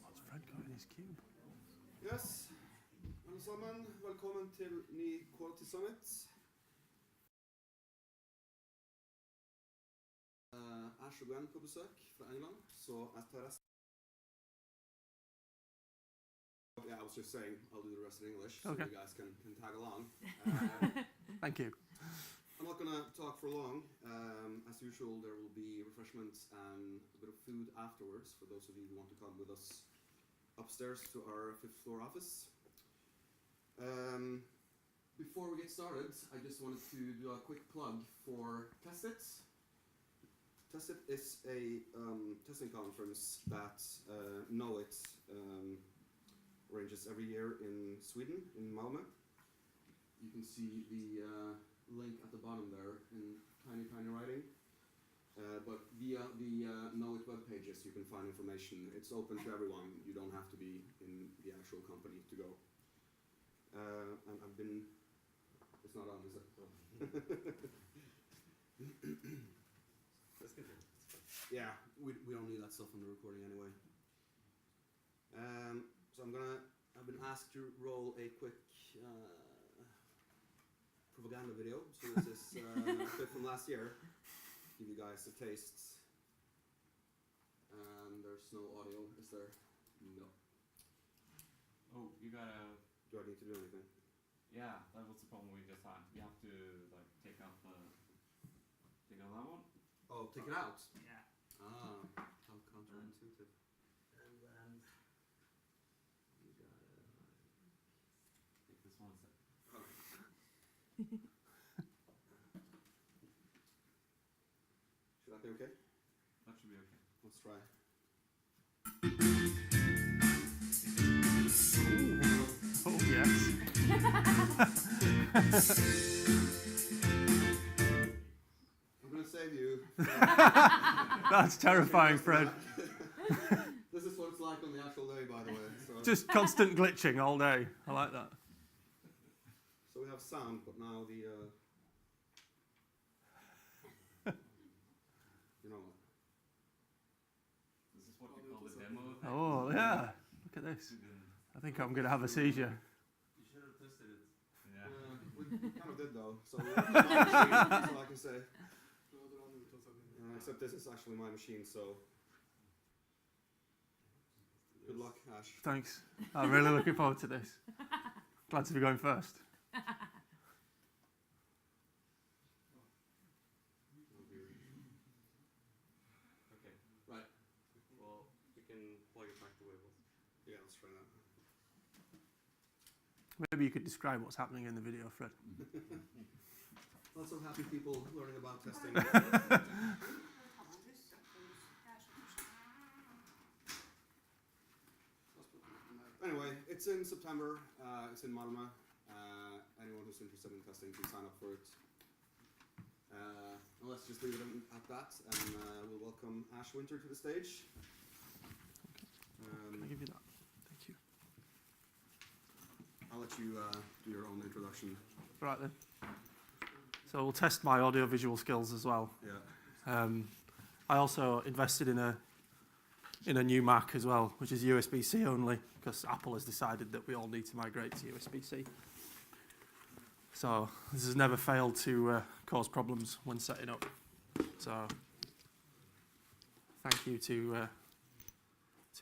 What's Fred got in his cube? Yes, alle sammen, velkommen til ny Quality Summit. Ash og Gwen på besøk fra England, så jeg tar resten. Yeah, I was just saying, I'll do the rest in English, so okay. you guys can tag along. Thank you. I'm not going to talk for long. As usual, there will be refreshments and a bit of food afterwards for those of you who want to come with us upstairs to our 5th floor office. Before we get started, I just wanted to do a quick plug for Testit. Testit is a testing conference that Knowit arranges every year in Sweden, in Malmö. You can see the link at the bottom there in tiny, tiny writing. But via the Knowit web pages, you can find information. It's open to everyone. You don't have to be in the actual company to go. And I've been. It's not on, is it? Oh. Let's continue. Yeah, we don't need that stuff on the recording anyway. So I've been asked to roll a quick propaganda video. So this is a clip from last year. Give you guys a taste. And there's no audio, is there? No. Oh, you gotta. Do I need to do anything? Yeah, that was the problem we just had. You have to like take out that one. Oh, take it out. Yeah. Ah, how counterintuitive. And then you gotta take this one step. Should that be okay? That should be okay. Let's try. Oh, yes. I'm going to save you. That's terrifying, Fred. This is what it's like on the actual day, by the way. So. Just constant glitching all day. I like that. So we have sound, but now the... you know what? This is what we call the demo effect. Oh, yeah. Look at this. I think I'm going to have a seizure. You should have tested it. Yeah. We kind of did, though. So that's all I can say. Except this is actually my machine, so... Good luck, Ash. Thanks. I'm really looking forward to this. Glad to be going first. Okay, right. Well, we can plug it back the way it was. Yeah, let's try that. Maybe you could describe what's happening in the video, Fred. Lots of happy people learning about testing. Anyway, it's in September. It's in Malmö. Anyone who's interested in testing can sign up for it. Let's just leave it at that, and we'll welcome Ash Winter to the stage. Can I give you that? Thank you. I'll let you do your own introduction. Right then. So we'll test my audio-visual skills as well. Yeah. I also invested in a new Mac as well, which is USB-C only, because Apple has decided that we all need to migrate to USB-C. So this has never failed to cause problems when setting up. So thank you to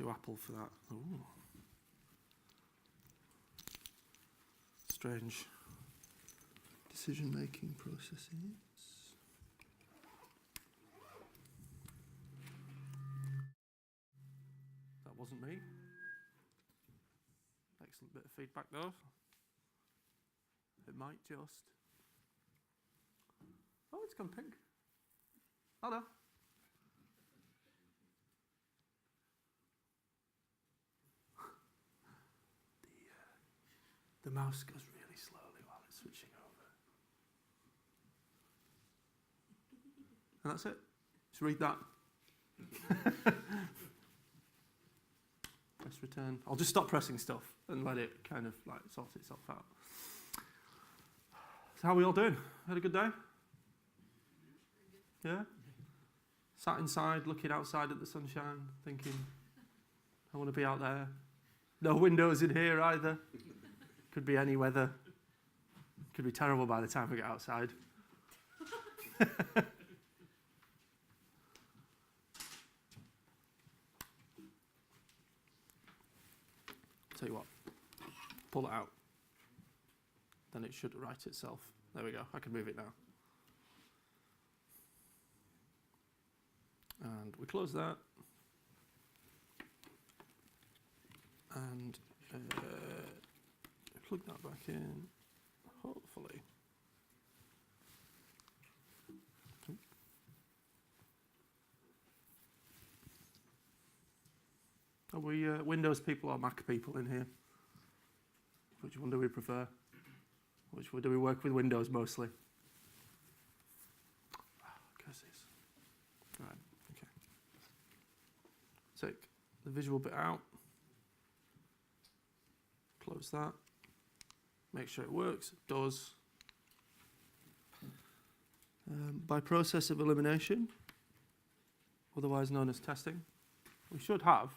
Apple for that. Ooh. Strange decision-making processes. That wasn't me. Excellent bit of feedback though. It might just. Oh, it's gone pink. Hello. The mouse goes really slowly while it's switching over. And that's it. Just read that. Press return. I'll just stop pressing stuff and let it kind of like sort itself out. So how are we all doing? Had a good day? Yeah? Sat inside, looking outside at the sunshine, thinking, I want to be out there. No windows in here either. Could be any weather. Could be terrible by the time we get outside. Tell you what, pull it out. Then it should write itself. There we go, I can move it now. And we close that. And plug that back in, hopefully. Are we Windows people or Mac people in here? Which one do we prefer? Which one do we work with Windows mostly? Curses. Right, okay. Take the visual bit out. Close that. Make sure it works. It does. By process of elimination, otherwise known as testing, we should have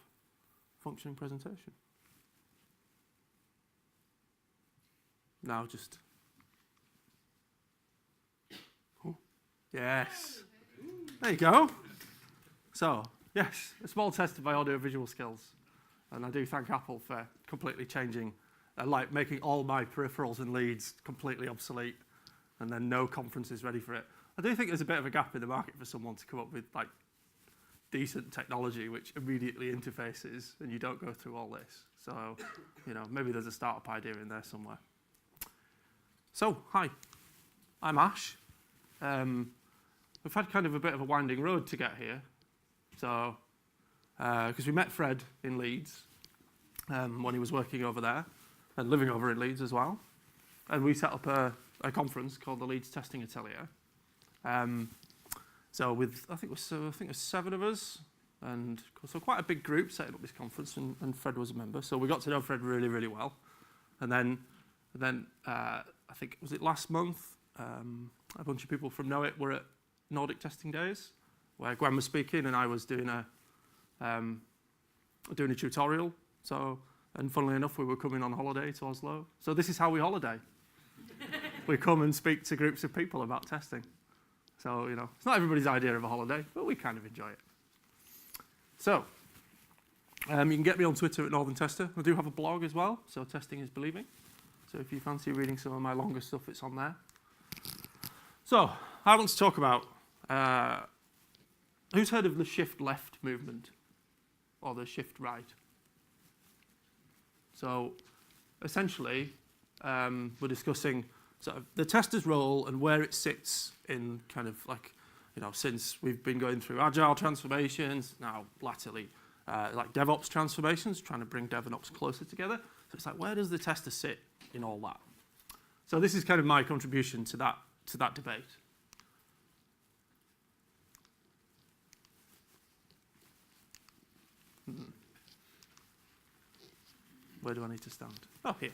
functioning presentation. Now just. Oh, yes. There you go. So, yes, a small test of my audio-visual skills. And I do thank Apple for completely changing, like making all my peripherals and leads completely obsolete, and then no conferences ready for it. I do think there's a bit of a gap in the market for someone to come up with like decent technology which immediately interfaces, and you don't go through all this. So, you know, maybe there's a startup idea in there somewhere. So, hi, I'm Ash. We've had kind of a bit of a winding road to get here. So, because we met Fred in Leeds when he was working over there and living over in Leeds as well. And we set up a conference called the Leeds Testing Atelier. So with, I think it was 7 of us, and so quite a big group setting up this conference, and Fred was a member. So we got to know Fred really, really well. And then I think, was it last month, a bunch of people from Knowit were at Nordic Testing Days, where Gwen was speaking and I was doing a tutorial. So, and funnily enough, we were coming on holiday to Oslo. So this is how we holiday. We come and speak to groups of people about testing. So, you know, it's not everybody's idea of a holiday, but we kind of enjoy it. So, you can get me on Twitter at Northern Tester. I do have a blog as well, so Testing is Believing. So if you fancy reading some of my longer stuff, it's on there. So, I want to talk about, who's heard of the shift left movement? Or the shift right? So, essentially, we're discussing sort of the tester's role and where it sits in kind of like, you know, since we've been going through agile transformations, now latterly like DevOps transformations, trying to bring Dev and Ops closer together. So it's like, where does the tester sit in all that? So this is kind of my contribution to that debate. Where do I need to stand? Oh, here.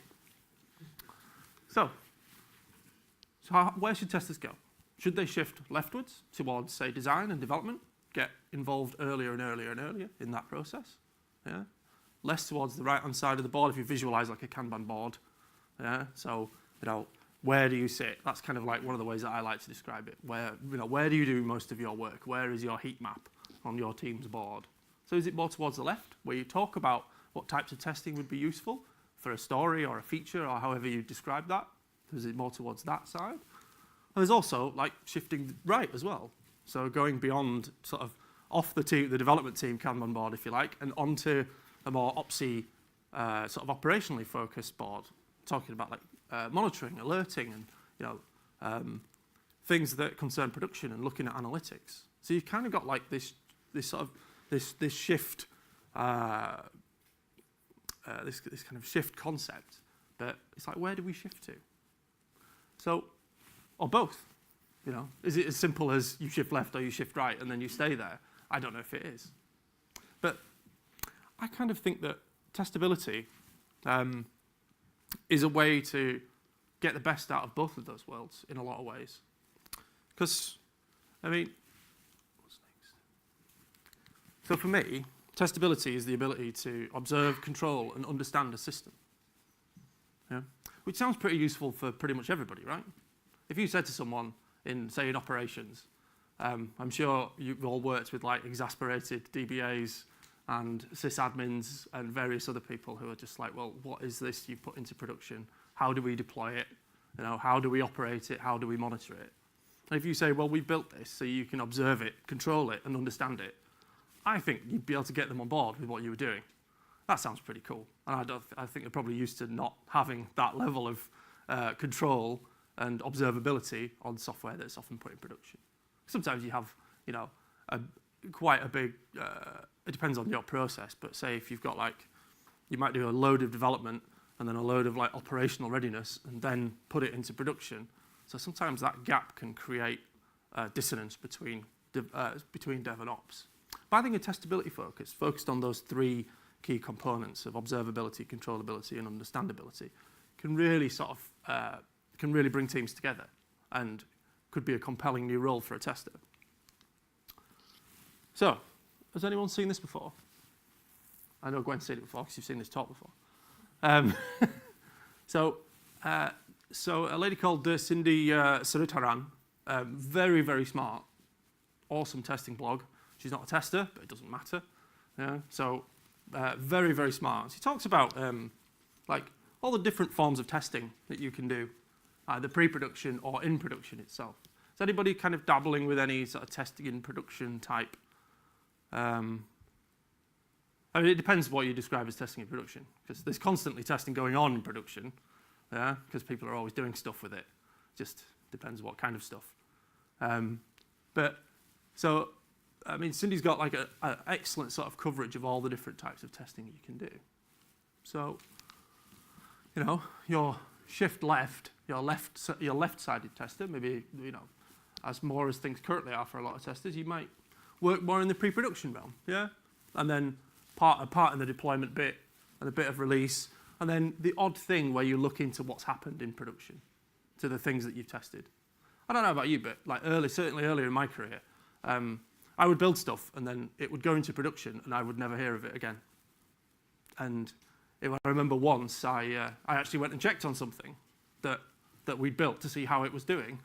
So where should testers go? Should they shift leftwards towards, say, design and development? Get involved earlier and earlier and earlier in that process? Yeah. Less towards the right-hand side of the board if you visualize like a Kanban board. Yeah. So, you know, where do you sit? That's kind of like one of the ways that I like to describe it. Where do you do most of your work? Where is your heat map? on your team's board? So is it more towards the left, where you talk about what types of testing would be useful for a story or a feature or however you describe that? Is it more towards that side? And there's also like shifting right as well. So going beyond sort of off the development team Kanban board, if you like, and onto a more OPSI sort of operationally focused board, talking about like monitoring, alerting, and things that concern production and looking at analytics. So you've kind of got like this shift, this kind of shift concept. But it's like, where do we shift to? So, or both. Is it as simple as you shift left or you shift right and then you stay there? I don't know if it is. But I kind of think that testability is a way to get the best out of both of those worlds in a lot of ways. Because, I mean, what's next? So for me, testability is the ability to observe, control, and understand a system. Yeah? Which sounds pretty useful for pretty much everybody, right? If you said to someone in operations, I'm sure you've all worked with like exasperated DBAs and sysadmins and various other people who are just like, well, what is this you've put into production? How do we deploy it? How do we operate it? How do we monitor it? And if you say, well, we built this so you can observe it, control it, and understand it, I think you'd be able to get them on board with what you were doing. That sounds pretty cool. And I think they're probably used to not having that level of control and observability on software that's often put in production. Sometimes you have, quite a big, it depends on your process, but say if you've got you might do a load of development and then a load of operational readiness and then put it into production. So sometimes that gap can create dissonance between dev and ops. But I think a testability focus, focused on those three key components of observability, controllability, and understandability, can really can really bring teams together and could be a compelling new role for a tester. So, has anyone seen this before? I know Gwen's seen it before because you've seen this talk before. So a lady called Cindy Sarutaran, very, very smart, awesome testing blog. She's not a tester, but it doesn't matter. Yeah? So very, very smart. She talks about all the different forms of testing that you can do, either pre-production or in production itself. Is anybody kind of dabbling with any sort of testing in production type? I mean, it depends what you describe as testing in production, because there's constantly testing going on in production, yeah, because people are always doing stuff with it. Just depends what kind of stuff. I mean, Cindy's got an excellent sort of coverage of all the different types of testing you can do. So, your shift left, your left-sided tester, maybe, as more as things currently are for a lot of testers, you might work more in the pre-production realm, yeah? And then part in the deployment bit and a bit of release, and then the odd thing where you look into what's happened in production, to the things that you've tested. I don't know about you, but certainly earlier in my career, I would build stuff and then it would go into production and I would never hear of it again. And I remember once I actually went and checked on something that we'd built to see how it was doing,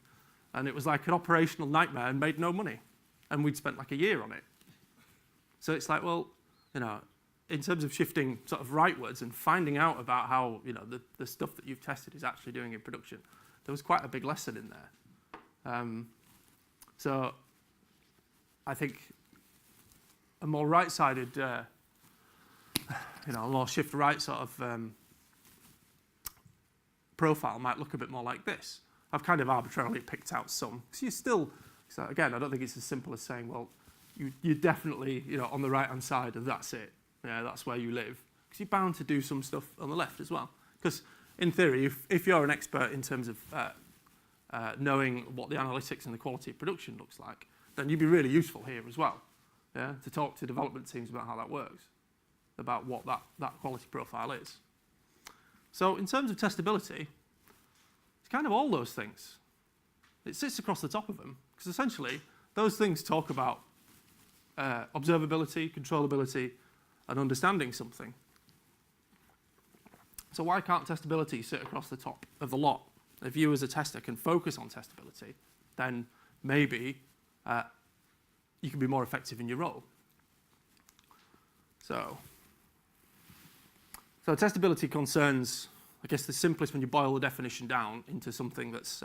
and it was like an operational nightmare and made no money. And we'd spent a year on it. So it's well, in terms of shifting sort of rightwards and finding out about how, the stuff that you've tested is actually doing in production, there was quite a big lesson in there. So I think a more right-sided, a more shift right sort of profile might look a bit more like this. I've kind of arbitrarily picked out some. So again, I don't think it's as simple as saying, well, you're definitely, on the right-hand side of that's it. Yeah, that's where you live. Because you're bound to do some stuff on the left as well. Because in theory, if you're an expert in terms of knowing what the analytics and the quality of production looks like, then you'd be really useful here as well. Yeah, to talk to development teams about how that works, about what that quality profile is. So in terms of testability, it's kind of all those things. It sits across the top of them, because essentially those things talk about observability, controllability, and understanding something. So why can't testability sit across the top of the lot? If you as a tester can focus on testability, then maybe you can be more effective in your role. So testability concerns, I guess the simplest when you boil the definition down into something that's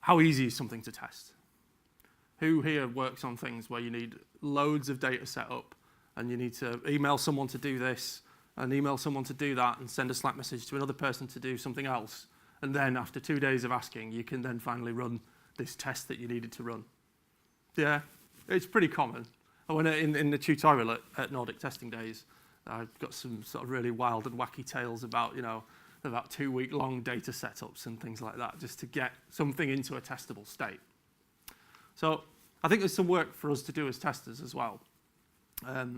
how easy is something to test? Who here works on things where you need loads of data set up and you need to email someone to do this and email someone to do that and send a Slack message to another person to do something else, and then after 2 days of asking, you can then finally run this test that you needed to run? Yeah, it's pretty common. When in the tutorial at Nordic Testing Days, I've got some sort of really wild and wacky tales about, about 2-week-long data setups and things like that, just to get something into a testable state. So I think there's some work for us to do as testers as well,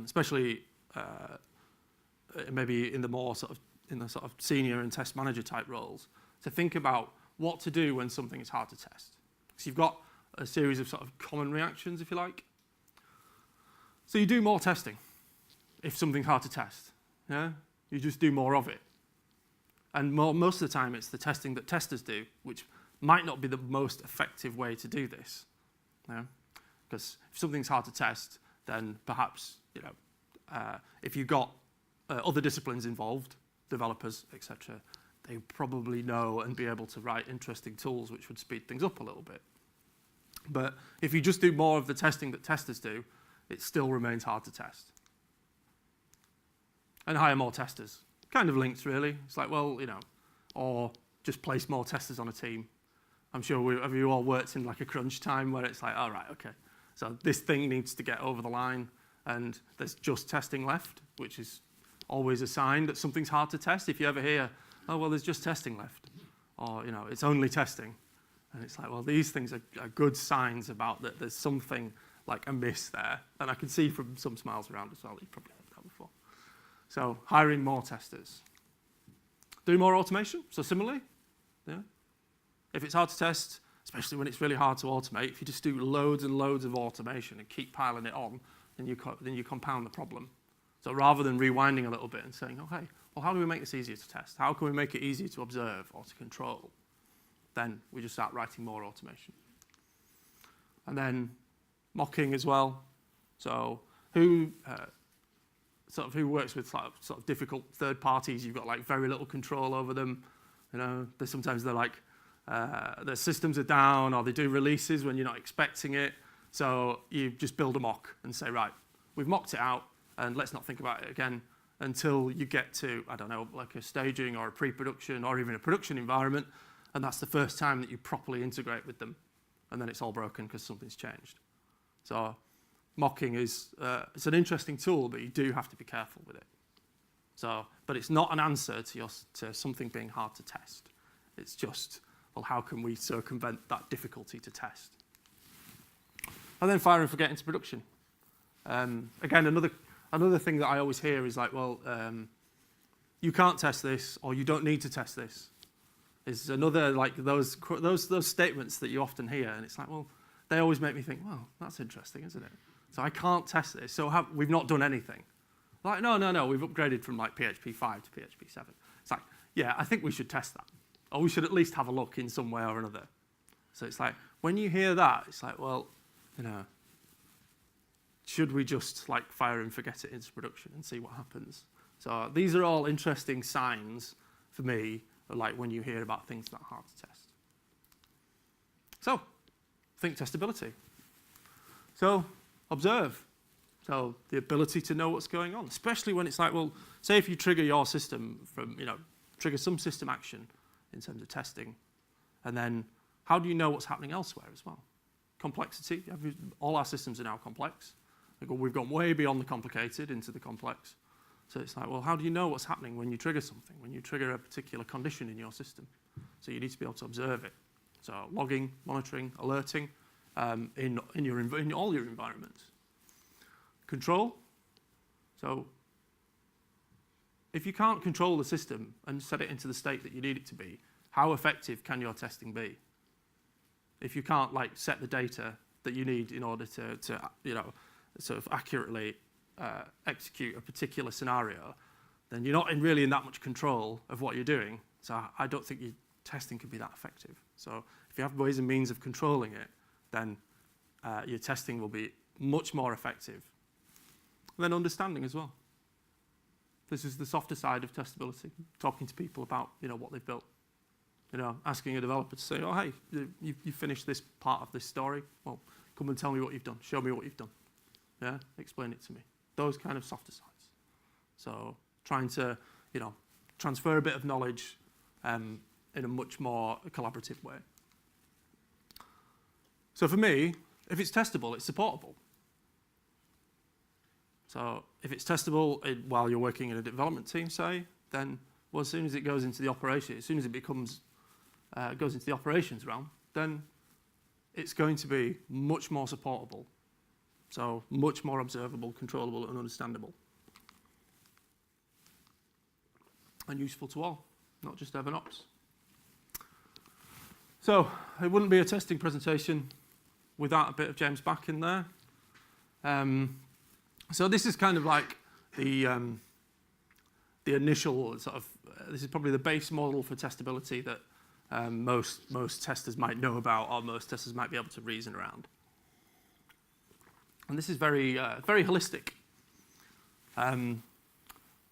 especially maybe in the more sort of senior and test manager type roles, to think about what to do when something is hard to test. So you've got a series of sort of common reactions, if you like. So you do more testing if something's hard to test. Yeah? You just do more of it. And most of the time, it's the testing that testers do, which might not be the most effective way to do this. Yeah? Because if something's hard to test, then perhaps, if you've got other disciplines involved, developers, etc., they probably know and be able to write interesting tools which would speed things up a little bit. But if you just do more of the testing that testers do, it still remains hard to test. And hire more testers. Kind of linked, really. It's like, well, or just place more testers on a team. I'm sure have you all worked in like a crunch time where it's like, all right, okay, so this thing needs to get over the line and there's just testing left, which is always a sign that something's hard to test. If you ever hear, oh, well, there's just testing left, or, it's only testing. And it's like, well, these things are good signs about that there's something like amiss there. And I can see from some smiles around as well, you've probably heard that before. So hiring more testers. Do more automation, so similarly, yeah. If it's hard to test, especially when it's really hard to automate, if you just do loads and loads of automation and keep piling it on, then you compound the problem. So rather than rewinding a little bit and saying, oh, hey, well, how do we make this easier to test? How can we make it easier to observe or to control? Then we just start writing more automation. And then mocking as well. So who works with sort of difficult third parties? You've got like very little control over them. Sometimes they're like their systems are down, or they do releases when you're not expecting it. So you just build a mock and say, right, we've mocked it out, and let's not think about it again until you get to, I don't know, like a staging or a pre-production or even a production environment, and that's the first time that you properly integrate with them, and then it's all broken because something's changed. So mocking is it's an interesting tool, but you do have to be careful with it. So, but it's not an answer to something being hard to test. It's just, well, how can we circumvent that difficulty to test? And then fire and forget into production. Again, another thing that I always hear is like, well, you can't test this, or you don't need to test this. Is another like those statements that you often hear, and it's like, well, they always make me think, well, that's interesting, isn't it? So I can't test this. So we've not done anything. Like, no, we've upgraded from like PHP 5 to PHP 7. It's like, yeah, I think we should test that, or we should at least have a look in some way or another. So it's like when you hear that, it's like, well, should we just like fire and forget it into production and see what happens? So these are all interesting signs for me, like when you hear about things that are hard to test. So, think testability. So, observe. So, the ability to know what's going on, especially when it's like, well, say if you trigger your system from, trigger some system action in terms of testing, and then how do you know what's happening elsewhere as well? Complexity. All our systems are now complex. We've gone way beyond the complicated into the complex. So it's like, well, how do you know what's happening when you trigger something, when you trigger a particular condition in your system? So you need to be able to observe it. So logging, monitoring, alerting in all your environments. Control. So if you can't control the system and set it into the state that you need it to be, how effective can your testing be? If you can't like set the data that you need in order to sort of accurately execute a particular scenario, then you're not really in that much control of what you're doing. So I don't think your testing can be that effective. So if you have ways and means of controlling it, then your testing will be much more effective. And then understanding as well. This is the softer side of testability, talking to people about what they've built. Asking a developer to say, oh, hey, you finished this part of this story. Well, come and tell me what you've done. Show me what you've done. Yeah, explain it to me. Those kind of softer sides. So trying to, transfer a bit of knowledge in a much more collaborative way. So for me, if it's testable, it's supportable. So if it's testable while you're working in a development team, say, then as soon as it goes into the operation, as soon as it becomes goes into the operations realm, then it's going to be much more supportable. So much more observable, controllable, and understandable. And useful to all, not just DevOps. So it wouldn't be a testing presentation without a bit of James back in there. So this is kind of like the initial sort of, this is probably the base model for testability that most testers might know about, or most testers might be able to reason around. And this is very holistic.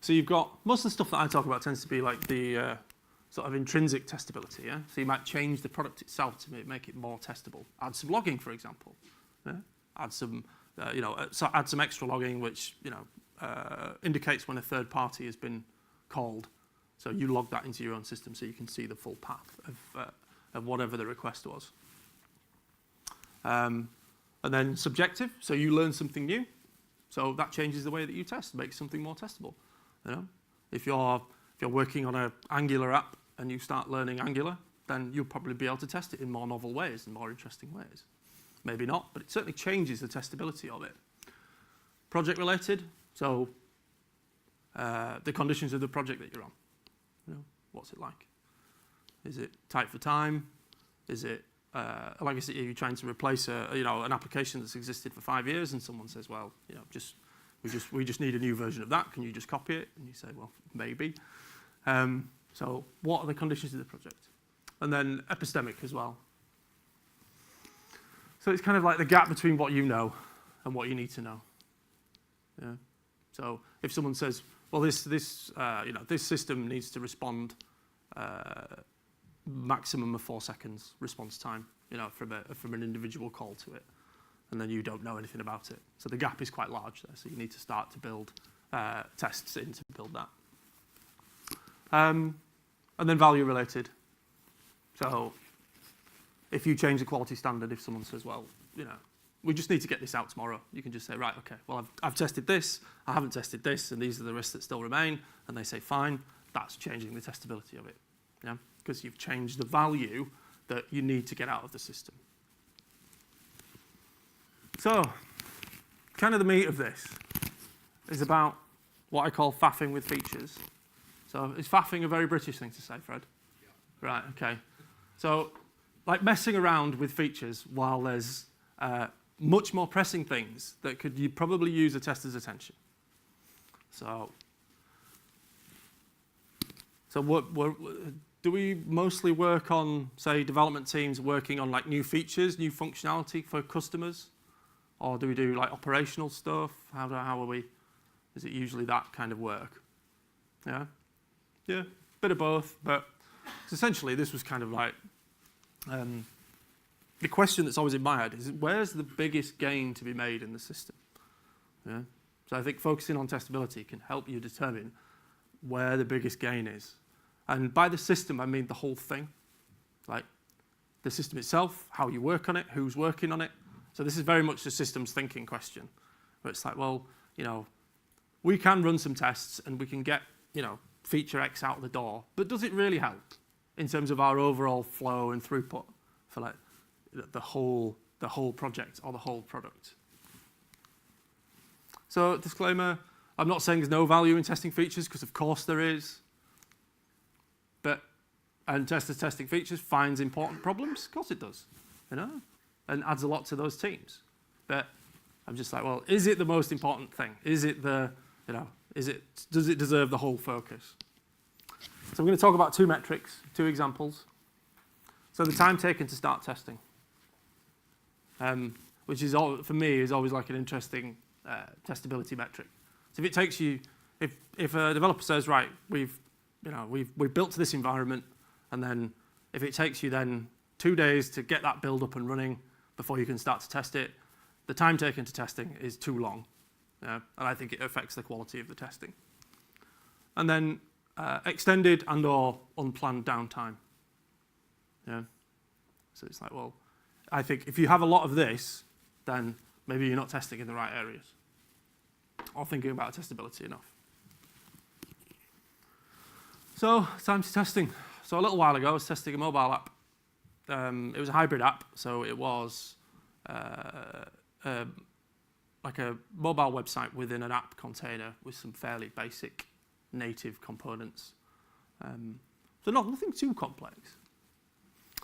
So you've got, most of the stuff that I talk about tends to be like the sort of intrinsic testability, yeah? So you might change the product itself to make it more testable. Add some logging, for example. Yeah? Add some, add some extra logging, which, indicates when a third party has been called. So you log that into your own system so you can see the full path of whatever the request was. And then subjective, so you learn something new. So that changes the way that you test, makes something more testable. If you're working on an Angular app and you start learning Angular, then you'll probably be able to test it in more novel ways and more interesting ways. Maybe not, but it certainly changes the testability of it. Project related, so the conditions of the project that you're on. What's it like? Is it tight for time? Is it, like I said, you're trying to replace an application that's existed for 5 years, and someone says, well, we just need a new version of that. Can you just copy it? And you say, well, maybe. So what are the conditions of the project? And then epistemic as well. So it's kind of like the gap between what you know and what you need to know. Yeah. So if someone says, well, this system needs to respond maximum of 4 seconds response time, from an individual call to it, and then you don't know anything about it. So the gap is quite large there. So you need to start to build tests in to build that. And then value related. So if you change the quality standard, if someone says, well, we just need to get this out tomorrow, you can just say, right, okay, well, I've tested this, I haven't tested this, and these are the risks that still remain, and they say, fine, that's changing the testability of it, yeah, because you've changed the value that you need to get out of the system. So, kind of the meat of this is about what I call faffing with features. So, is faffing a very British thing to say, Fred? Yeah. Right, okay. So, like messing around with features while there's much more pressing things that could probably use a tester's attention. So do we mostly work on, say, development teams working on like new features, new functionality for customers? Or do we do like operational stuff? How are we? Is it usually that kind of work? Yeah? Yeah, bit of both, but essentially this was kind of like the question that's always in my head is, where's the biggest gain to be made in the system? Yeah? So I think focusing on testability can help you determine where the biggest gain is. And by the system, I mean the whole thing. Like the system itself, how you work on it, who's working on it. So this is very much the systems thinking question, where it's like, well, we can run some tests and we can get, feature X out the door, but does it really help in terms of our overall flow and throughput for like the whole project or the whole product? So disclaimer, I'm not saying there's no value in testing features, because of course there is. And testers testing features finds important problems, of course it does, and adds a lot to those teams. But I'm just like, well, is it the most important thing? Is it does it deserve the whole focus? So I'm going to talk about 2 metrics, 2 examples. So the time taken to start testing. which is for me is always like an interesting testability metric. So if it takes you, if a developer says, right, we've built to this environment, and then if it takes you then 2 days to get that build up and running before you can start to test it, the time taken to testing is too long, and I think it affects the quality of the testing. And then extended and/or unplanned downtime. Yeah. So it's like, well, I think if you have a lot of this, then maybe you're not testing in the right areas, or thinking about testability enough. So, time to testing. So a little while ago, I was testing a mobile app. It was a hybrid app, so it was like a mobile website within an app container with some fairly basic native components. So nothing too complex.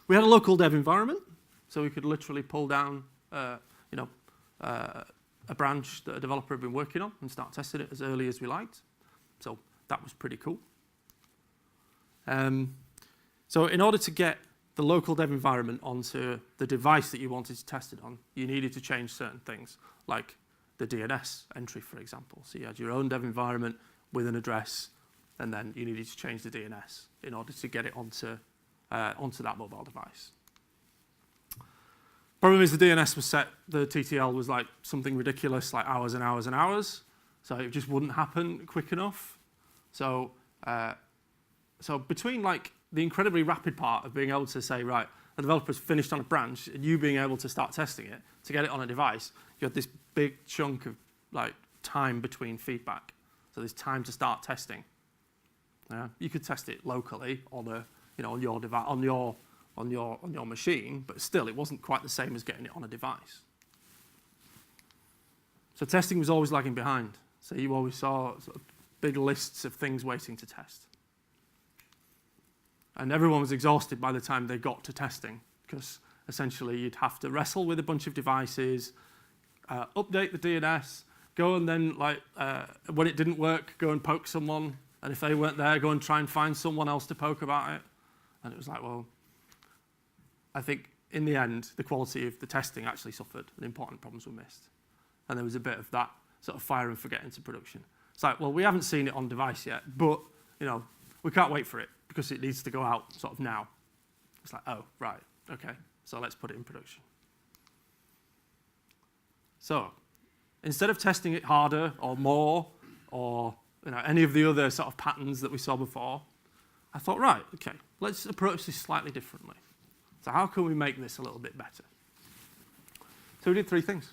We had a local dev environment, so we could literally pull down a branch that a developer had been working on and start testing it as early as we liked. So that was pretty cool. So in order to get the local dev environment onto the device that you wanted to test it on, you needed to change certain things, like the DNS entry, for example. So you had your own dev environment with an address, and then you needed to change the DNS in order to get it onto that mobile device. Problem is the DNS was set, the TTL was like something ridiculous, like hours and hours and hours, so it just wouldn't happen quick enough. So between like the incredibly rapid part of being able to say, right, the developer's finished on a branch, and you being able to start testing it, to get it on a device, you had this big chunk of like time between feedback. So there's time to start testing. You could test it locally on on your device, on your machine, but still it wasn't quite the same as getting it on a device. So testing was always lagging behind. So you always saw sort of big lists of things waiting to test. And everyone was exhausted by the time they got to testing, because essentially you'd have to wrestle with a bunch of devices, update the DNS, go and then, when it didn't work, go and poke someone, and if they weren't there, go and try and find someone else to poke about it. And it was like, well, I think in the end, the quality of the testing actually suffered, and important problems were missed. And there was a bit of that sort of fire and forget into production. It's like, well, we haven't seen it on device yet, but, we can't wait for it, because it needs to go out sort of now. It's like, oh, right, okay, so let's put it in production. So instead of testing it harder or more or any of the other sort of patterns that we saw before, I thought, right, okay, let's approach this slightly differently. So how can we make this a little bit better? So we did 3 things.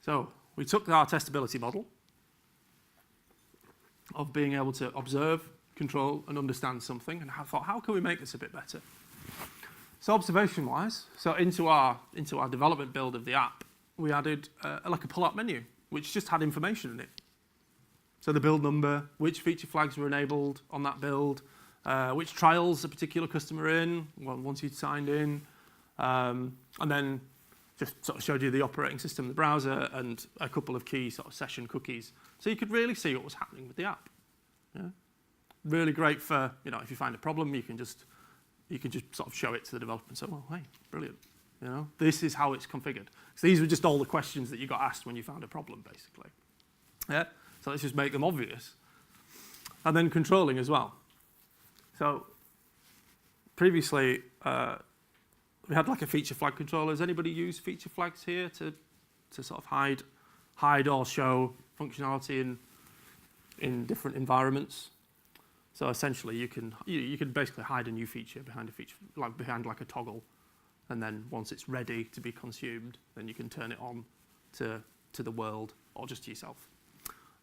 So we took our testability model of being able to observe, control, and understand something, and I thought, how can we make this a bit better? So observation-wise, so into our development build of the app, we added like a pull-up menu, which just had information in it. So the build number, which feature flags were enabled on that build, which trials a particular customer in, once you'd signed in, and then just sort of showed you the operating system, the browser, and a couple of key sort of session cookies. So you could really see what was happening with the app. Yeah? Really great for, if you find a problem, you can just sort of show it to the developer and say, well, hey, brilliant. This is how it's configured. So these were just all the questions that you got asked when you found a problem, basically. Yeah? So let's just make them obvious. And then controlling as well. So previously, we had like a feature flag controller. Has anybody used feature flags here to sort of hide or show functionality in different environments? So essentially, you can basically hide a new feature behind a toggle, and then once it's ready to be consumed, then you can turn it on to the world or just to yourself.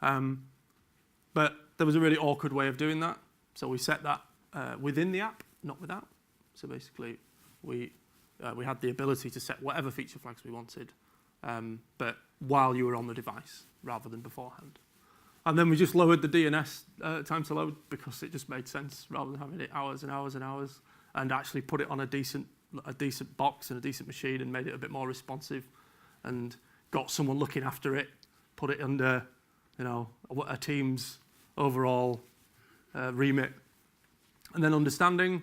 But there was a really awkward way of doing that, so we set that within the app, not without. So basically, we had the ability to set whatever feature flags we wanted, but while you were on the device rather than beforehand. And then we just lowered the DNS time to load, because it just made sense rather than having it hours and hours and hours, and actually put it on a decent box and a decent machine and made it a bit more responsive, and got someone looking after it, put it under a team's overall remit. And then understanding,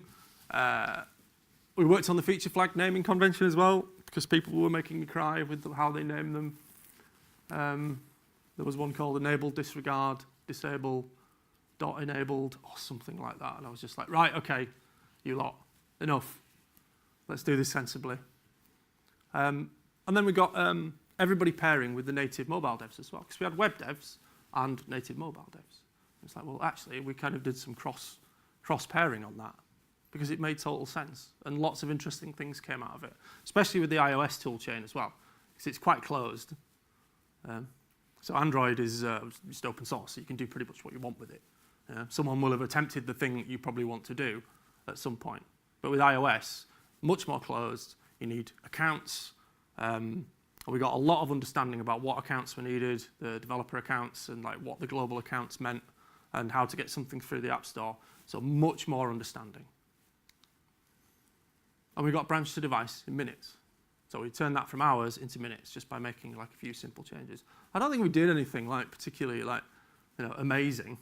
We worked on the feature flag naming convention as well, because people were making me cry with how they name them. There was one called enable, disregard, disable, dot enabled, or something like that. And I was just like, right, okay, you lot, enough. Let's do this sensibly. And then we got everybody pairing with the native mobile devs as well, because we had web devs and native mobile devs. It's like, well, actually, we kind of did some cross pairing on that, because it made total sense, and lots of interesting things came out of it, especially with the iOS toolchain as well, because it's quite closed. So Android is just open source, so you can do pretty much what you want with it. Someone will have attempted the thing that you probably want to do at some point. But with iOS, much more closed. You need accounts. We got a lot of understanding about what accounts were needed, the developer accounts, and like what the global accounts meant, and how to get something through the App Store. So much more understanding. And we got branch to device in minutes. So we turned that from hours into minutes just by making like a few simple changes. I don't think we did anything like particularly like, amazing.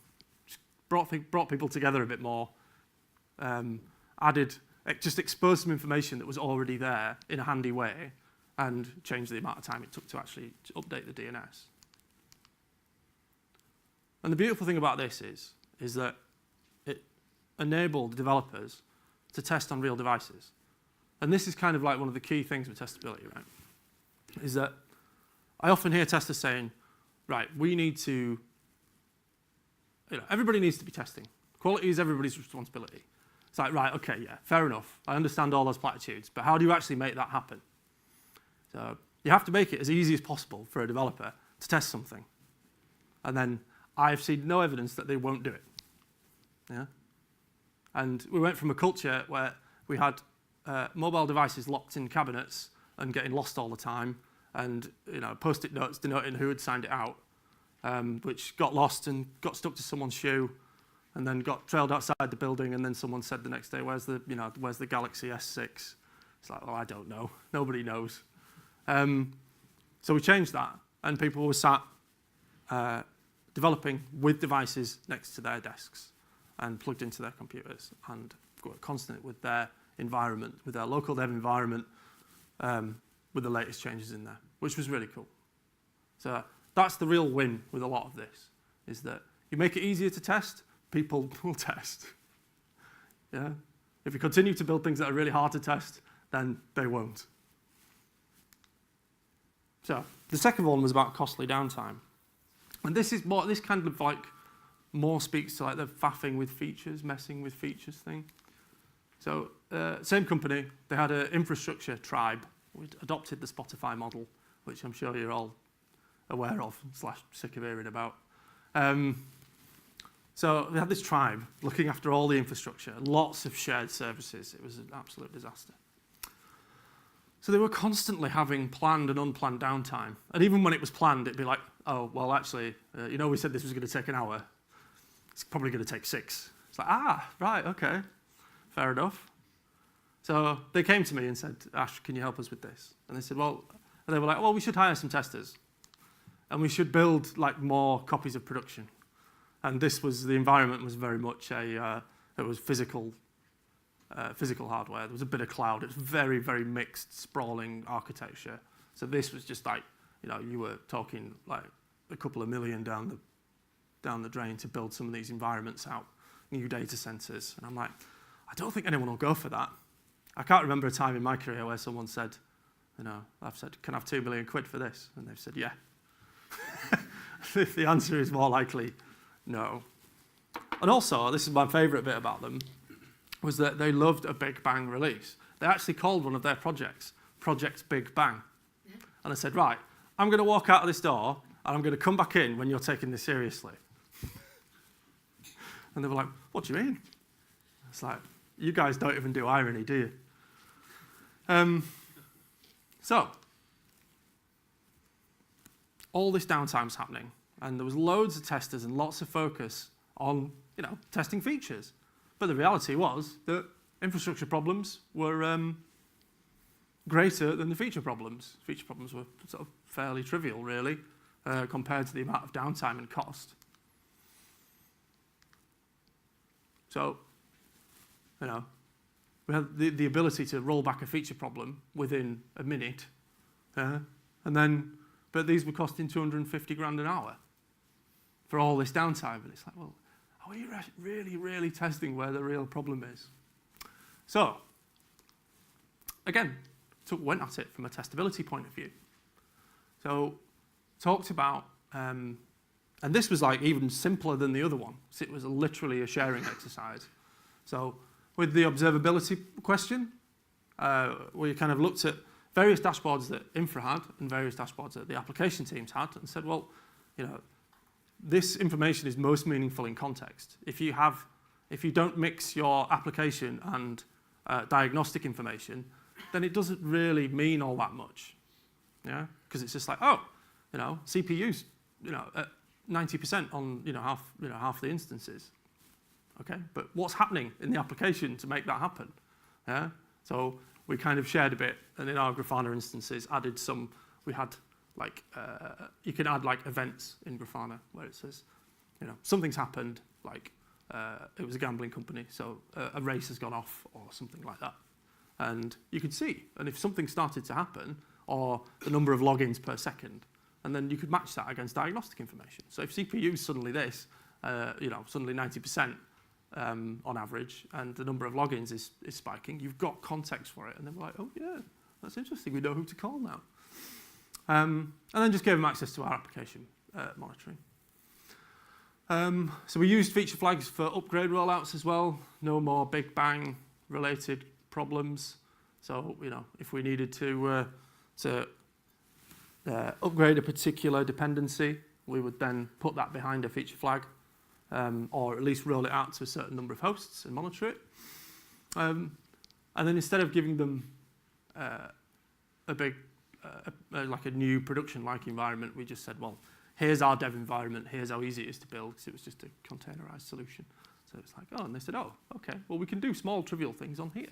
Just brought people together a bit more. Just exposed some information that was already there in a handy way, and changed the amount of time it took to actually update the DNS. And the beautiful thing about this is that it enabled developers to test on real devices. And this is kind of like one of the key things with testability, right? Is that I often hear testers saying, right, we need to, everybody needs to be testing. Quality is everybody's responsibility. It's like, right, okay, yeah, fair enough. I understand all those platitudes, but how do you actually make that happen? So you have to make it as easy as possible for a developer to test something. And then I've seen no evidence that they won't do it. Yeah? And we went from a culture where we had mobile devices locked in cabinets and getting lost all the time, and post-it notes denoting who had signed it out, which got lost and got stuck to someone's shoe, and then got trailed outside the building, and then someone said the next day, where's the Galaxy S6? It's like, well, I don't know. Nobody knows. So we changed that, and people were sat developing with devices next to their desks and plugged into their computers, and were constant with their environment, with their local dev environment, with the latest changes in there, which was really cool. So that's the real win with a lot of this, is that you make it easier to test, people will test. Yeah? If you continue to build things that are really hard to test, then they won't. So the second one was about costly downtime. And this kind of like more speaks to like the faffing with features, messing with features thing. So same company, they had an infrastructure tribe. We'd adopted the Spotify model, which I'm sure you're all aware of / sick of hearing about. So we had this tribe looking after all the infrastructure, lots of shared services. It was an absolute disaster. So they were constantly having planned and unplanned downtime. And even when it was planned, it'd be like, oh, well, actually, we said this was going to take an hour. It's probably going to take 6. It's like, right, okay, fair enough. So they came to me and said, Ash, can you help us with this? And they said, they were like, well, we should hire some testers. And we should build like more copies of production. And the environment was very much it was physical hardware. There was a bit of cloud. It was very, very mixed, sprawling architecture. So this was just like, you were talking like a couple of million down the drain to build some of these environments out, new data centers. And I'm like, I don't think anyone will go for that. I can't remember a time in my career where someone said, I've said, can I have 2 million quid for this? And they've said, yeah. The answer is more likely no. And also, this is my favorite bit about them, was that they loved a Big Bang release. They actually called one of their projects Project Big Bang. Yeah. And I said, right, I'm going to walk out of this door, and I'm going to come back in when you're taking this seriously. And they were like, what do you mean? It's like, you guys don't even do irony, do you? So, all this downtime's happening, and there was loads of testers and lots of focus on, testing features. But the reality was that infrastructure problems were greater than the feature problems. Feature problems were sort of fairly trivial, really, compared to the amount of downtime and cost. So, We had the ability to roll back a feature problem within a minute, but these were costing 250 grand an hour for all this downtime. And it's like, well, are we really, really testing where the real problem is? So, again, went at it from a testability point of view. So, talked about, and this was like even simpler than the other one, because it was literally a sharing exercise. So, with the observability question, we kind of looked at various dashboards that Infra had and various dashboards that the application teams had, and said, well, this information is most meaningful in context. If you don't mix your application and diagnostic information, then it doesn't really mean all that much, yeah? Because it's just like, CPU's, at 90% on, half the instances, okay? But what's happening in the application to make that happen, yeah? So we kind of shared a bit, and in our Grafana instances, we had like, you can add like events in Grafana where it says, something's happened, like it was a gambling company, so a race has gone off or something like that. And you could see, and if something started to happen, or the number of logins per second, and then you could match that against diagnostic information. So if CPU is suddenly this, suddenly 90% on average, and the number of logins is spiking, you've got context for it. And then we're like, oh yeah, that's interesting, we know who to call now. And then just gave them access to our application monitoring. So we used feature flags for upgrade rollouts as well. No more big bang related problems. So, if we needed to upgrade a particular dependency, we would then put that behind a feature flag, or at least roll it out to a certain number of hosts and monitor it. And then instead of giving them like a new production-like environment, we just said, well, here's our dev environment, here's how easy it is to build, because it was just a containerized solution. So it's like, and they said, okay, well, we can do small, trivial things on here.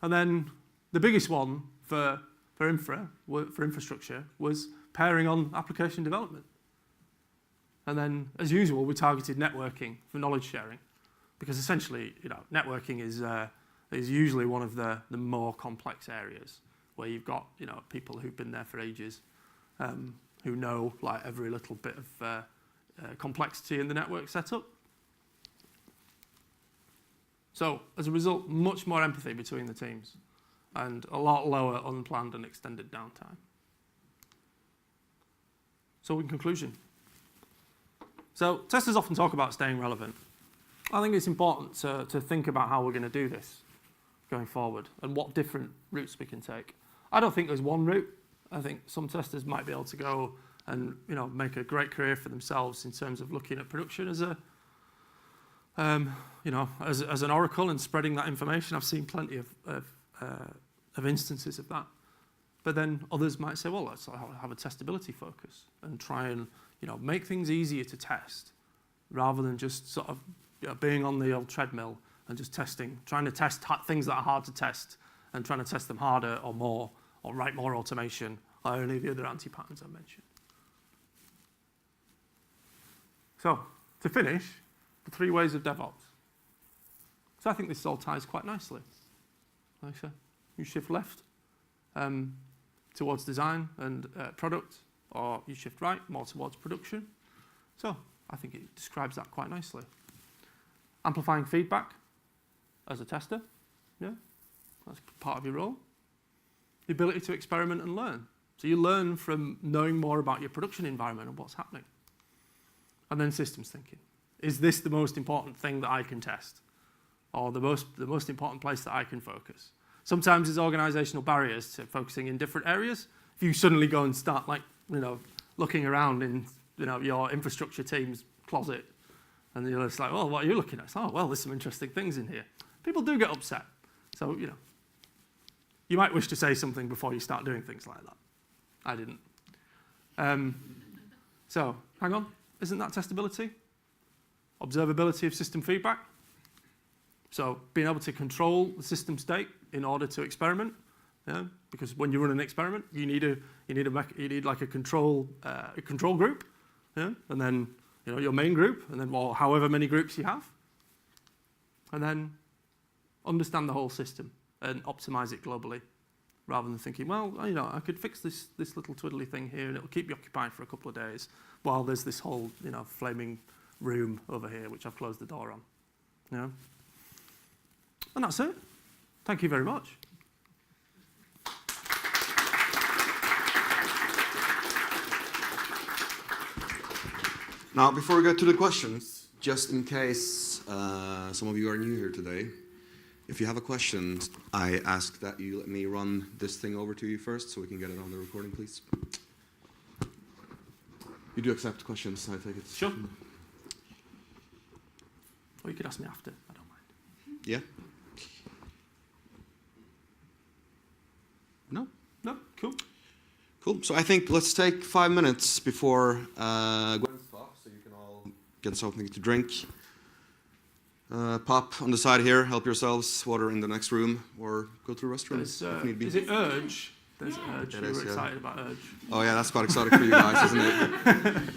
And then the biggest one for infrastructure was pairing on application development. And then, as usual, we targeted networking for knowledge sharing, because essentially, networking is usually one of the more complex areas where you've got people who've been there for ages, who know like every little bit of complexity in the network setup. So, as a result, much more empathy between the teams and a lot lower unplanned and extended downtime. So, in conclusion, testers often talk about staying relevant. I think it's important to think about how we're going to do this going forward and what different routes we can take. I don't think there's one route. I think some testers might be able to go and make a great career for themselves in terms of looking at production as as an oracle and spreading that information. I've seen plenty of instances of that. But then others might say, well, let's have a testability focus and try and make things easier to test, rather than just sort of being on the old treadmill and just trying to test things that are hard to test and trying to test them harder or more, or write more automation, or any of the other anti-patterns I mentioned. So, to finish, the 3 ways of DevOps. So I think this all ties quite nicely. Like I said, you shift left towards design and product, or you shift right more towards production. So I think it describes that quite nicely. Amplifying feedback as a tester, that's part of your role. The ability to experiment and learn. So you learn from knowing more about your production environment and what's happening. And then systems thinking. Is this the most important thing that I can test? Or the most important place that I can focus? Sometimes there's organizational barriers to focusing in different areas. If you suddenly go and start looking around in your infrastructure team's closet, and you're just like, well, what are you looking at? It's, there's some interesting things in here. People do get upset. So, you might wish to say something before you start doing things like that. I didn't. So, hang on. Isn't that testability? Observability of system feedback. So, being able to control the system state in order to experiment. Yeah? Because when you run an experiment, you need like a control group, yeah? And then your main group, and then however many groups you have, and then understand the whole system and optimize it globally, rather than thinking, well, you know, I could fix this little twiddly thing here and it'll keep you occupied for a couple of days, while there's this whole, you know, flaming room over here which I've closed the door on. You know? And that's it. Thank you very much. Now, before we get to the questions, just in case some of you are new here today, if you have a question, I ask that you let me run this thing over to you first so we can get it on the recording, please. You do accept questions, I take it? Sure. Or you could ask me after, I don't mind. Yeah? No? No? Cool. Cool. So I think let's take 5 minutes before Gwen's talk, so you can all get something to drink. Pop on the side here, help yourselves, water in the next room, or go to the restroom if need be. Is it Urge? There's Yeah. Urge. It You is, were yeah. excited about Urge. Oh yeah, that's quite exotic for you guys, isn't it?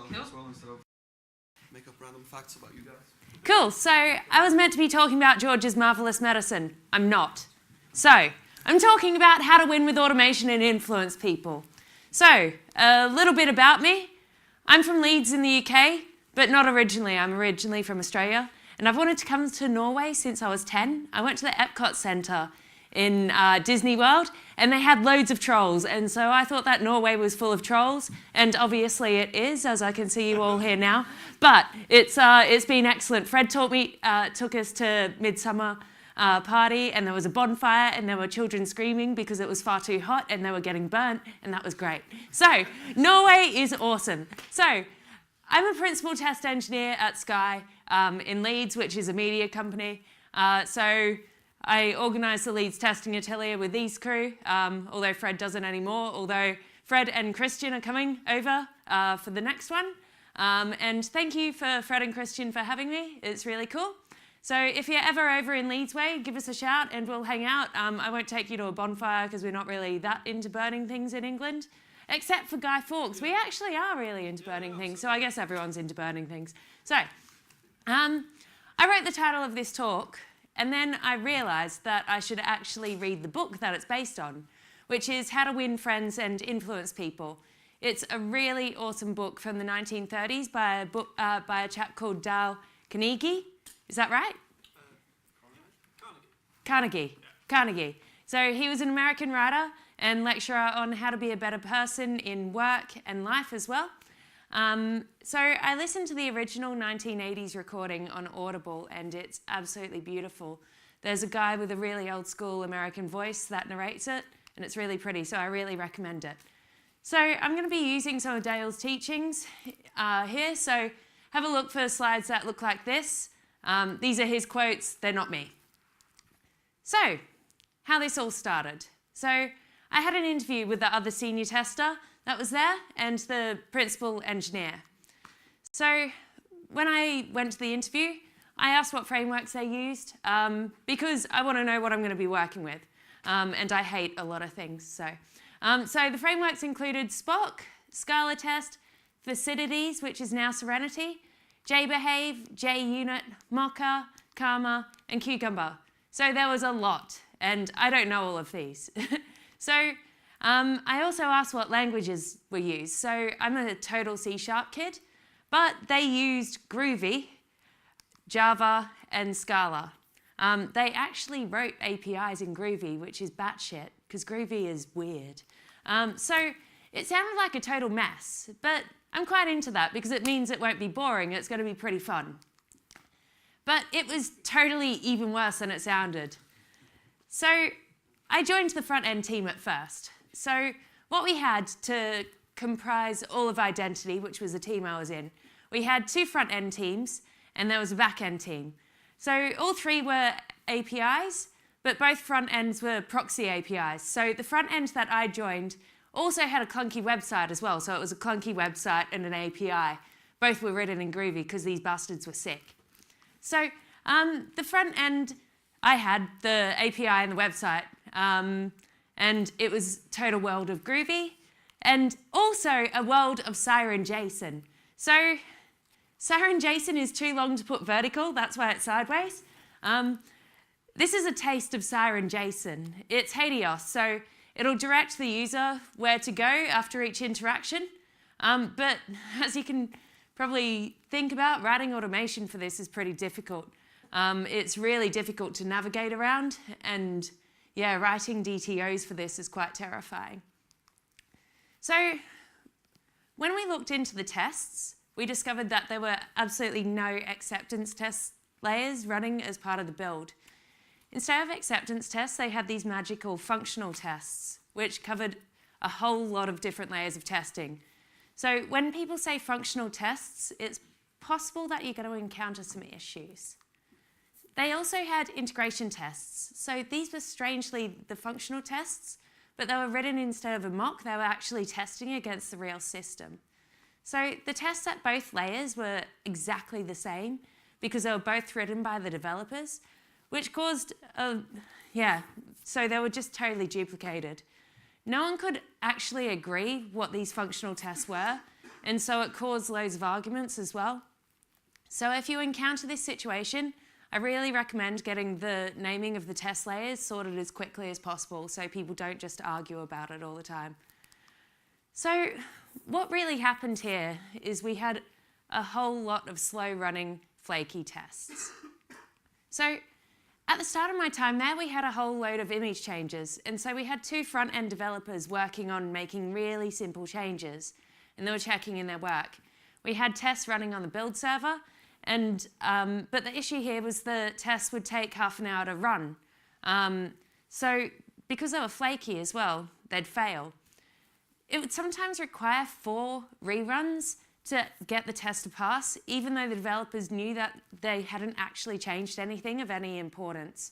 challenge as well instead of make up random facts about you guys. Cool. So I was meant to be talking about George's marvelous medicine. I'm not. So I'm talking about how to win with automation and influence people. So a little bit about me. I'm from Leeds in the UK, but not originally. I'm originally from Australia. And I've wanted to come to Norway since I was 10. I went to the Epcot Centre in Disney World, and they had loads of trolls. And so I thought that Norway was full of trolls, and obviously it is, as I can see you all here now. But it's been excellent. Fred took us to Midsummer party, and there was a bonfire, and there were children screaming because it was far too hot, and they were getting burnt, and that was great. So Norway is awesome. So I'm a principal test engineer at Sky in Leeds, which is a media company. So I organise the Leeds testing atelier with these crew, although Fred doesn't anymore, although Fred and Christian are coming over for the next one. And thank you for Fred and Christian for having me. It's really cool. So if you're ever over in Leeds way, give us a shout and we'll hang out. I won't take you to a bonfire because we're not really that into burning things in England, except for Guy Fawkes. We actually are really into burning things, so I guess everyone's into burning things. So I wrote the title of this talk, and then I realised that I should actually read the book that it's based on, which is How to Win Friends and Influence People. It's a really awesome book from the 1930s by a chap called Dale Carnegie. Is that right? Carnegie. Carnegie. So he was an American writer and lecturer on how to be a better person in work and life as well. So I listened to the original 1980s recording on Audible, and it's absolutely beautiful. There's a guy with a really old school American voice that narrates it, and it's really pretty, so I really recommend it. So I'm going to be using some of Dale's teachings here, so have a look for slides that look like this. These are his quotes, they're not me. So, how this all started. So I had an interview with the other senior tester that was there and the principal engineer. So when I went to the interview, I asked what frameworks they used because I want to know what I'm going to be working with. And I hate a lot of things. So the frameworks included Spock, Scala Test, Thucydides, which is now Serenity, JBehave, JUnit, Mocha, Karma, and Cucumber. So there was a lot, and I don't know all of these. So I also asked what languages were used. So I'm a total C# kid, but they used Groovy, Java, and Scala. They actually wrote APIs in Groovy, which is batshit, because Groovy is weird. So it sounded like a total mess, but I'm quite into that because it means it won't be boring, it's going to be pretty fun. But it was totally even worse than it sounded. So I joined the front-end team at first. So what we had to comprise all of Identity, which was the team I was in, we had 2 front-end teams and there was a back-end team. So all 3 were APIs, but both front ends were proxy APIs. So the front end that I joined also had a clunky website as well. So it was a clunky website and an API. Both were written in Groovy because these bastards were sick. So the front end, I had the API and the website, and it was total world of Groovy, and also a world of Siren JSON. So Siren JSON is too long to put vertical, that's why it's sideways. This is a taste of Siren JSON. It's Helios, so it'll direct the user where to go after each interaction. But as you can probably think about, writing automation for this is pretty difficult. It's really difficult to navigate around, and yeah, writing DTOs for this is quite terrifying. So when we looked into the tests, we discovered that there were absolutely no acceptance test layers running as part of the build. Instead of acceptance tests, they had these magical functional tests, which covered a whole lot of different layers of testing. So when people say functional tests, it's possible that you're going to encounter some issues. They also had integration tests. So these were strangely the functional tests, but they were written instead of a mock, they were actually testing against the real system. So the tests at both layers were exactly the same because they were both written by the developers, which caused so they were just totally duplicated. No one could actually agree what these functional tests were, and so it caused loads of arguments as well. So if you encounter this situation, I really recommend getting the naming of the test layers sorted as quickly as possible so people don't just argue about it all the time. So what really happened here is we had a whole lot of slow running flaky tests. So at the start of my time there, we had a whole load of image changes, and so we had 2 front-end developers working on making really simple changes, and they were checking in their work. We had tests running on the build server, and but the issue here was the tests would take half an hour to run. So because they were flaky as well, they'd fail. It would sometimes require 4 reruns to get the test to pass, even though the developers knew that they hadn't actually changed anything of any importance.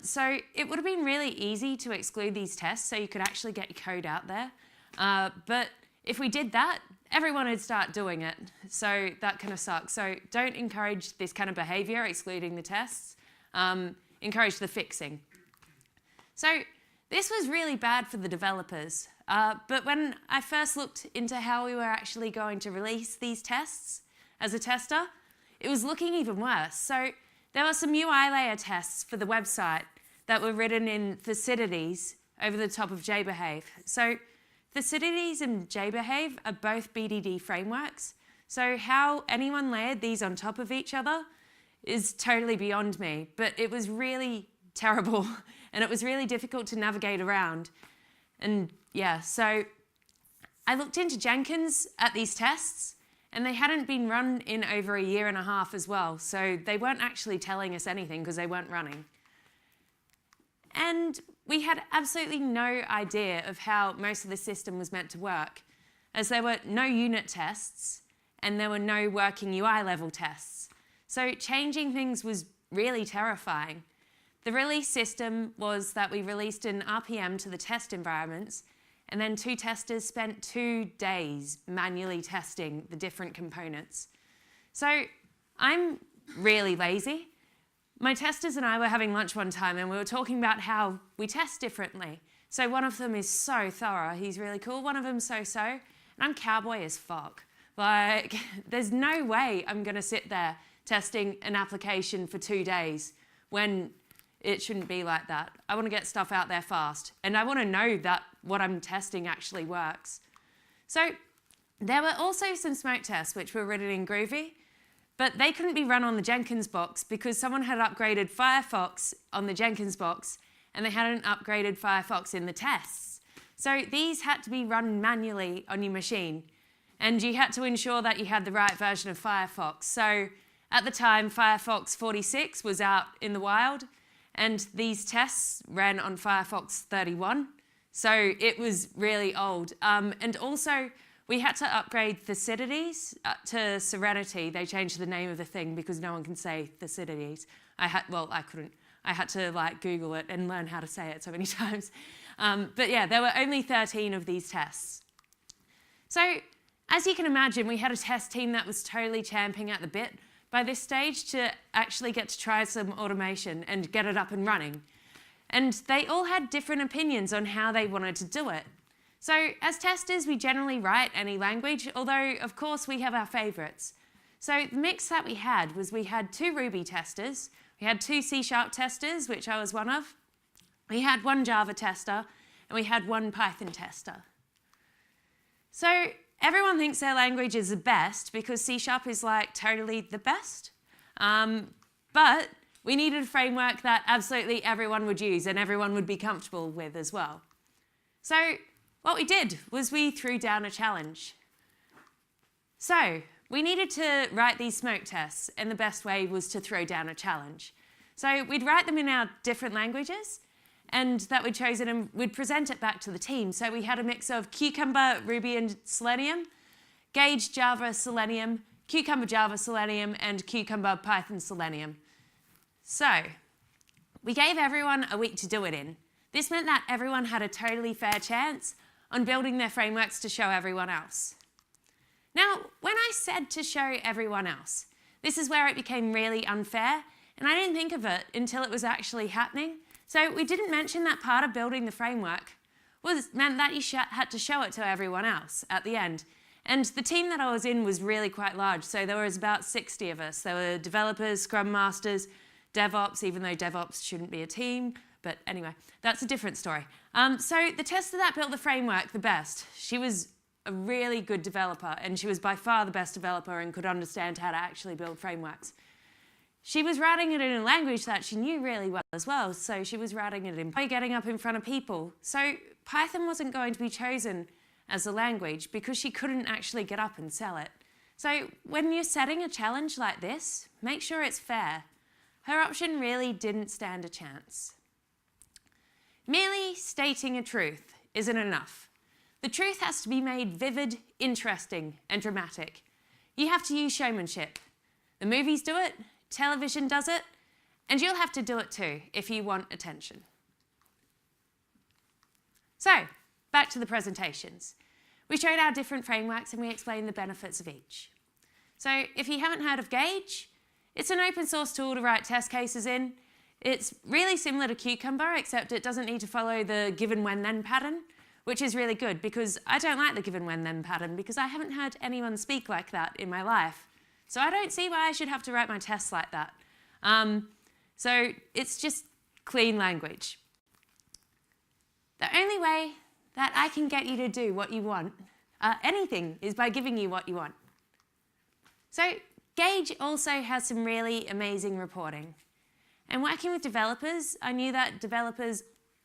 So it would have been really easy to exclude these tests so you could actually get your code out there. But if we did that, everyone would start doing it. So that kind of sucks. So don't encourage this kind of behavior, excluding the tests. Encourage the fixing. So this was really bad for the developers. But when I first looked into how we were actually going to release these tests as a tester, it was looking even worse. So there were some UI layer tests for the website that were written in Thucydides over the top of JBehave. So Thucydides and JBehave are both BDD frameworks. So how anyone layered these on top of each other is totally beyond me. But it was really terrible, and it was really difficult to navigate around. And yeah, so I looked into Jenkins at these tests, and they hadn't been run in over a year and a half as well. So they weren't actually telling us anything because they weren't running. And we had absolutely no idea of how most of the system was meant to work, as there were no unit tests and there were no working UI level tests. So changing things was really terrifying. The release system was that we released an RPM to the test environments, and then 2 testers spent 2 days manually testing the different components. So I'm really lazy. My testers and I were having lunch one time, and we were talking about how we test differently. So one of them is so thorough, he's really cool. One of them's so-so, and I'm cowboy as fuck. Like, there's no way I'm gonna sit there testing an application for 2 days when it shouldn't be like that. I want to get stuff out there fast, and I want to know that what I'm testing actually works. So there were also some smoke tests which were written in Groovy, but they couldn't be run on the Jenkins box because someone had upgraded Firefox on the Jenkins box, and they hadn't upgraded Firefox in the tests. So these had to be run manually on your machine, and you had to ensure that you had the right version of Firefox. So at the time, Firefox 46 was out in the wild, and these tests ran on Firefox 31, so it was really old. And also, we had to upgrade Thucydides to Serenity. They changed the name of the thing because no one can say Thucydides. I couldn't. I had to Google it and learn how to say it so many times. But yeah, there were only 13 of these tests. So as you can imagine, we had a test team that was totally champing at the bit by this stage to actually get to try some automation and get it up and running. And they all had different opinions on how they wanted to do it. So as testers, we generally write any language, although of course we have our favorites. So the mix that we had was we had 2 Ruby testers, we had 2 C# testers, which I was one of, we had 1 Java tester, and we had 1 Python tester. So everyone thinks their language is the best because C# is totally the best. But we needed a framework that absolutely everyone would use and everyone would be comfortable with as well. So what we did was we threw down a challenge. So we needed to write these smoke tests, and the best way was to throw down a challenge. So we'd write them in our different languages, and that we'd chosen, and we'd present it back to the team. So we had a mix of Cucumber, Ruby, and Selenium, Gauge, Java, Selenium, Cucumber, Java, Selenium, and Cucumber, Python, Selenium. So we gave everyone a week to do it in. This meant that everyone had a totally fair chance on building their frameworks to show everyone else. Now, when I said to show everyone else, this is where it became really unfair, and I didn't think of it until it was actually happening. So we didn't mention that part of building the framework meant that you had to show it to everyone else at the end. And the team that I was in was really quite large, so there was about 60 of us. There were developers, Scrum Masters, DevOps, even though DevOps shouldn't be a team. But anyway, that's a different story. So the tester that built the framework the best, she was a really good developer, and she was by far the best developer and could understand how to actually build frameworks. She was writing it in a language that she knew really well as well, so she was writing it in getting up in front of people. So Python wasn't going to be chosen as a language because she couldn't actually get up and sell it. So when you're setting a challenge like this, make sure it's fair. Her option really didn't stand a chance. Merely stating a truth isn't enough. The truth has to be made vivid, interesting, and dramatic. You have to use showmanship. The movies do it, television does it, and you'll have to do it too if you want attention. So, back to the presentations. We showed our different frameworks and we explained the benefits of each. So, if you haven't heard of Gauge, it's an open source tool to write test cases in. It's really similar to Cucumber, except it doesn't need to follow the given when then pattern, which is really good because I don't like the given when then pattern because I haven't heard anyone speak like that in my life. So I don't see why I should have to write my tests like that. So it's just clean language. The only way that I can get you to do what you want, anything, is by giving you what you want. So Gauge also has some really amazing reporting. And working with developers, I knew that developers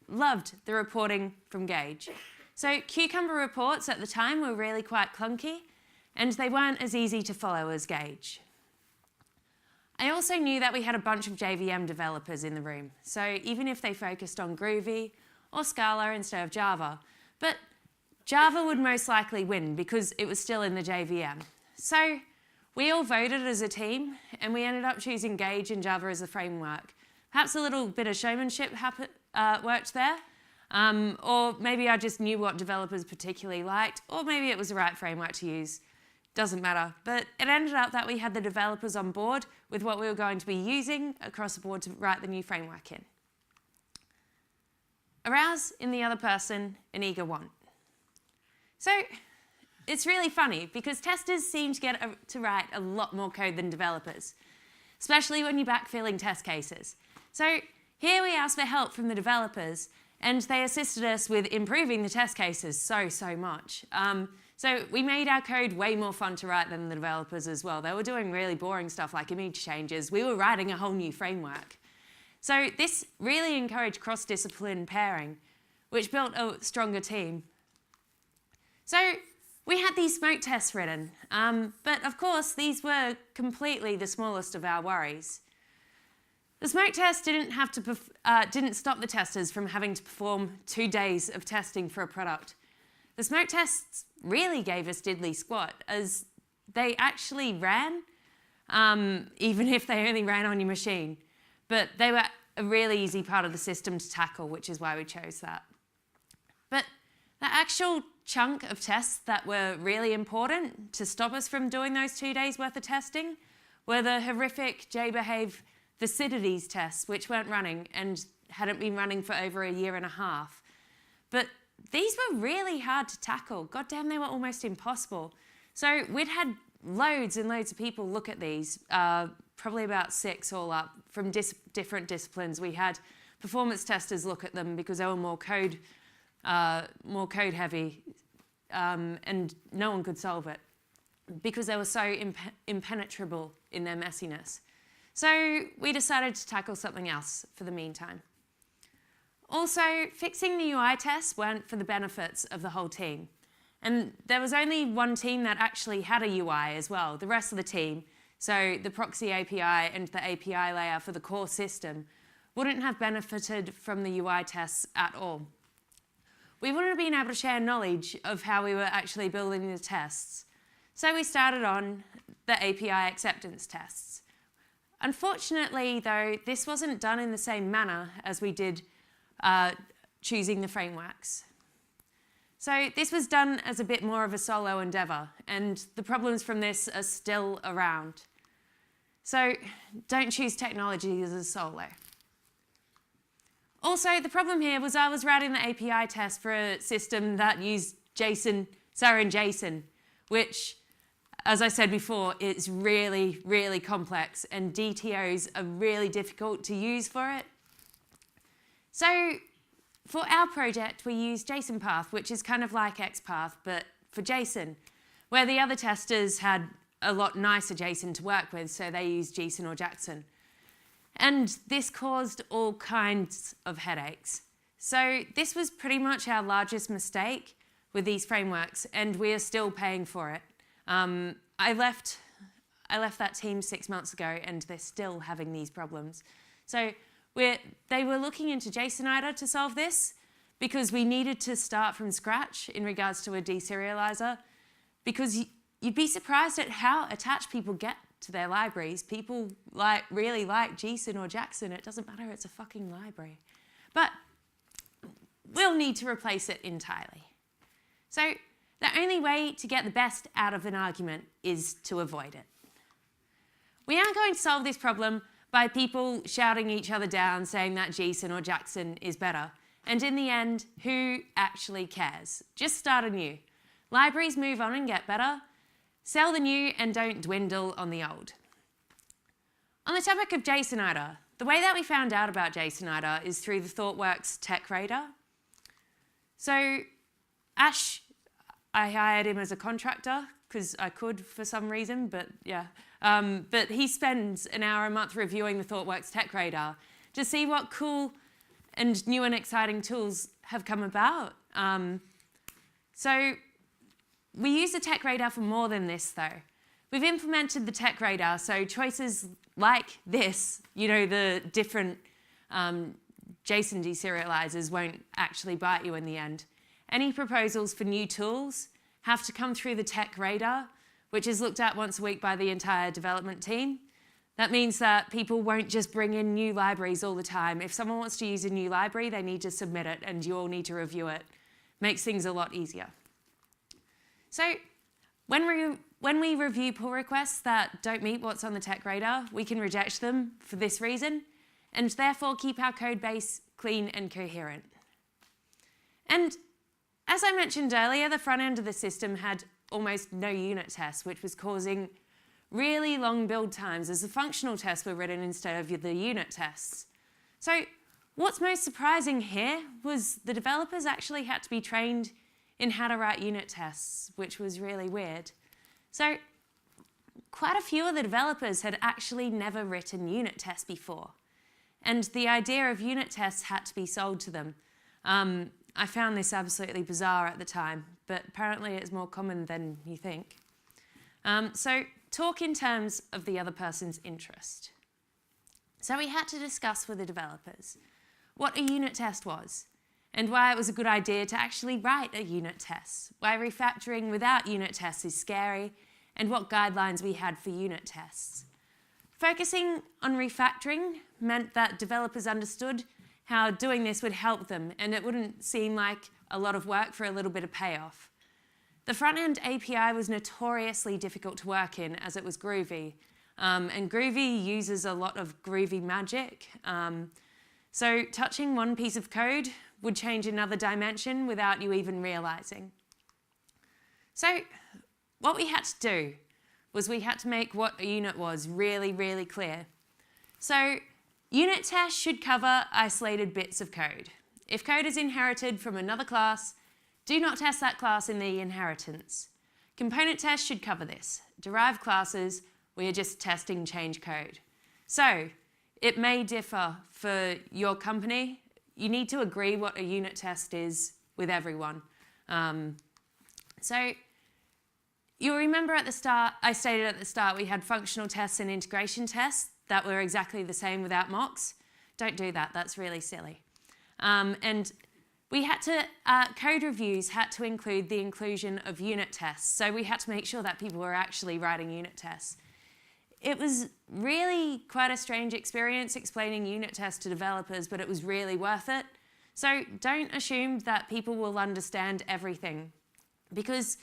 loved the reporting from Gauge. So Cucumber reports at the time were really quite clunky, and they weren't as easy to follow as Gauge. I also knew that we had a bunch of JVM developers in the room, so even if they focused on Groovy or Scala instead of Java, but Java would most likely win because it was still in the JVM. So we all voted as a team, and we ended up choosing Gauge and Java as the framework. Perhaps a little bit of showmanship worked there, or maybe I just knew what developers particularly liked, or maybe it was the right framework to use. Doesn't matter. But it ended up that we had the developers on board with what we were going to be using across the board to write the new framework in. Arouse in the other person an eager want. So it's really funny because testers seem to get to write a lot more code than developers, especially when you're backfilling test cases. So here we asked for help from the developers, and they assisted us with improving the test cases so much. So we made our code way more fun to write than the developers as well. They were doing really boring stuff like image changes. We were writing a whole new framework. So this really encouraged cross-discipline pairing, which built a stronger team. So we had these smoke tests written, but of course these were completely the smallest of our worries. The smoke test didn't stop the testers from having to perform 2 days of testing for a product. The smoke tests really gave us diddly squat, as they actually ran, even if they only ran on your machine. But they were a really easy part of the system to tackle, which is why we chose that. But the actual chunk of tests that were really important to stop us from doing those 2 days worth of testing were the horrific JBehave Thucydides tests, which weren't running and hadn't been running for over a year and a half. But these were really hard to tackle. Goddamn, they were almost impossible. So we'd had loads and loads of people look at these, probably about 6 all up, from different disciplines. We had performance testers look at them because they were more code heavy, and no one could solve it because they were so impenetrable in their messiness. So we decided to tackle something else for the meantime. Also, fixing the UI tests weren't for the benefits of the whole team. And there was only one team that actually had a UI as well. The rest of the team, so the proxy API and the API layer for the core system, wouldn't have benefited from the UI tests at all. We wouldn't have been able to share knowledge of how we were actually building the tests. So we started on the API acceptance tests. Unfortunately, though, this wasn't done in the same manner as we did choosing the frameworks. So this was done as a bit more of a solo endeavor, and the problems from this are still around. So don't choose technology as a solo. Also, the problem here was I was writing the API test for a system that used JSON, Siren JSON, which, as I said before, it's really, really complex, and DTOs are really difficult to use for it. So for our project, we use JSON path, which is kind of like XPath, but for JSON, where the other testers had a lot nicer JSON to work with, so they used JSON or Jackson. And this caused all kinds of headaches. So this was pretty much our largest mistake with these frameworks, and we are still paying for it. I left that team 6 months ago, and they're still having these problems. So they were looking into JSONiter to solve this, because we needed to start from scratch in regards to a deserializer, because you'd be surprised at how attached people get to their libraries. People really like JSON or Jackson. It doesn't matter, it's a fucking library. But we'll need to replace it entirely. So the only way to get the best out of an argument is to avoid it. We aren't going to solve this problem by people shouting each other down saying that JSON or Jackson is better. And in the end, who actually cares? Just start anew. Libraries move on and get better. Sell the new and don't dwindle on the old. On the topic of JSONiter, the way that we found out about JSONiter is through the ThoughtWorks tech radar. So Ash, I hired him as a contractor because I could for some reason, but yeah. But he spends an hour a month reviewing the ThoughtWorks tech radar to see what cool and new and exciting tools have come about. So we use the tech radar for more than this though. We've implemented the tech radar, so choices like this, the different JSON deserializers won't actually bite you in the end. Any proposals for new tools have to come through the tech radar, which is looked at once a week by the entire development team. That means that people won't just bring in new libraries all the time. If someone wants to use a new library, they need to submit it and you all need to review it. Makes things a lot easier. So when we review pull requests that don't meet what's on the tech radar, we can reject them for this reason and therefore keep our code base clean and coherent. And as I mentioned earlier, the front end of the system had almost no unit tests, which was causing really long build times as the functional tests were written instead of the unit tests. So what's most surprising here was the developers actually had to be trained in how to write unit tests, which was really weird. So quite a few of the developers had actually never written unit tests before. And the idea of unit tests had to be sold to them. I found this absolutely bizarre at the time, but apparently it's more common than you think. So talk in terms of the other person's interest. So we had to discuss with the developers what a unit test was and why it was a good idea to actually write a unit test, why refactoring without unit tests is scary, and what guidelines we had for unit tests. Focusing on refactoring meant that developers understood how doing this would help them and it wouldn't seem like a lot of work for a little bit of payoff. The front-end API was notoriously difficult to work in as it was Groovy. And Groovy uses a lot of Groovy magic. So touching one piece of code would change another dimension without you even realizing. So what we had to do was we had to make what a unit was really, really clear. So unit tests should cover isolated bits of code. If code is inherited from another class, do not test that class in the inheritance. Component tests should cover this. Derived classes, we are just testing change code. So it may differ for your company. You need to agree what a unit test is with everyone. So you'll remember at the start, I stated at the start, we had functional tests and integration tests that were exactly the same without mocks. Don't do that, that's really silly. And we had to, code reviews had to include the inclusion of unit tests. So we had to make sure that people were actually writing unit tests. It was really quite a strange experience explaining unit tests to developers, but it was really worth it. So don't assume that people will understand everything, because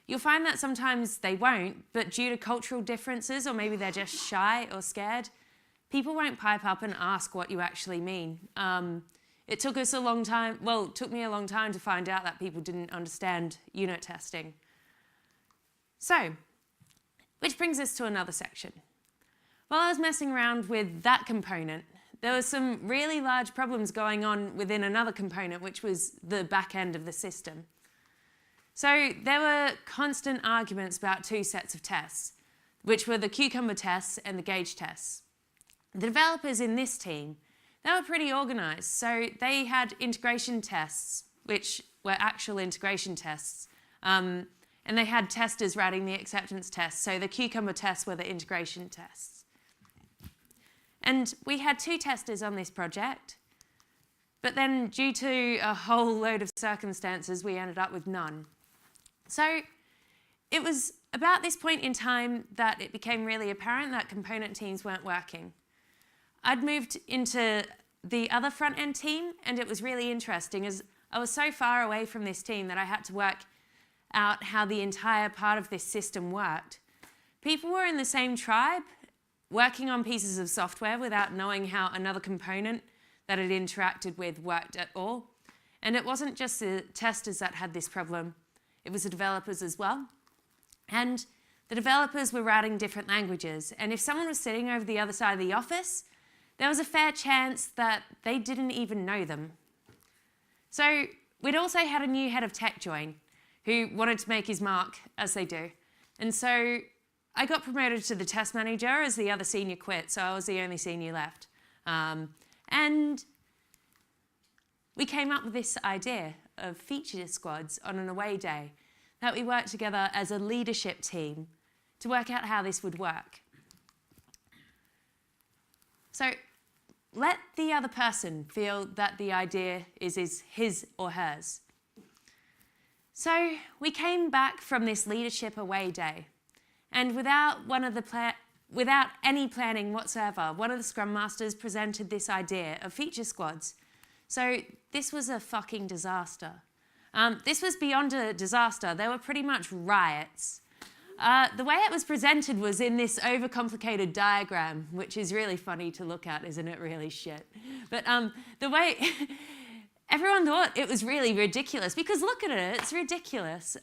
you'll find that sometimes they won't, but due to cultural differences, or maybe they're just shy or scared, people won't pipe up and ask what you actually mean. It took us a long time, it took me a long time to find out that people didn't understand unit testing. So, which brings us to another section. While I was messing around with that component, there were some really large problems going on within another component, which was the back end of the system. So there were constant arguments about two sets of tests, which were the cucumber tests and the gauge tests. The developers in this team, they were pretty organized. So they had integration tests, which were actual integration tests. And they had testers writing the acceptance tests. So the cucumber tests were the integration tests. And we had 2 testers on this project. But then due to a whole load of circumstances, we ended up with none. So it was about this point in time that it became really apparent that component teams weren't working. I'd moved into the other front-end team, and it was really interesting as I was so far away from this team that I had to work out how the entire part of this system worked. People were in the same tribe, working on pieces of software without knowing how another component that it interacted with worked at all. And it wasn't just the testers that had this problem, it was the developers as well. And the developers were writing different languages, and if someone was sitting over the other side of the office, there was a fair chance that they didn't even know them. So we'd also had a new head of tech join who wanted to make his mark, as they do. And so I got promoted to the test manager as the other senior quit, so I was the only senior left. And we came up with this idea of feature squads on an away day, that we worked together as a leadership team to work out how this would work. So let the other person feel that the idea is his or hers. So we came back from this leadership away day, and without any planning whatsoever, one of the Scrum Masters presented this idea of feature squads. So this was a fucking disaster. This was beyond a disaster. There were pretty much riots. The way it was presented was in this overcomplicated diagram, which is really funny to look at, isn't it? Really shit. But the way everyone thought it was really ridiculous, because look at it, it's ridiculous,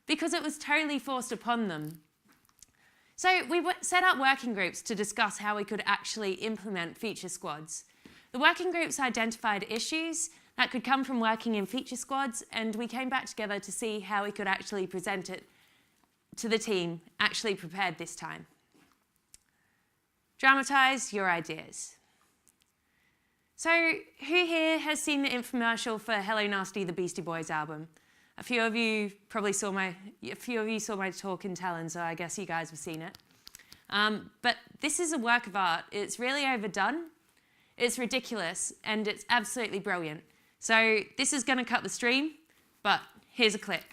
because it was totally forced upon them. So we set up working groups to discuss how we could actually implement feature squads. The working groups identified issues that could come from working in feature squads, and we came back together to see how we could actually present it to the team, actually prepared this time. Dramatize your ideas. So who here has seen the infomercial for Hello Nasty, the Beastie Boys album? A few of you saw my talk and tell, and so I guess you guys have seen it. But this is a work of art. It's really overdone, it's ridiculous, and it's absolutely brilliant. So this is going to cut the stream, but here's a clip.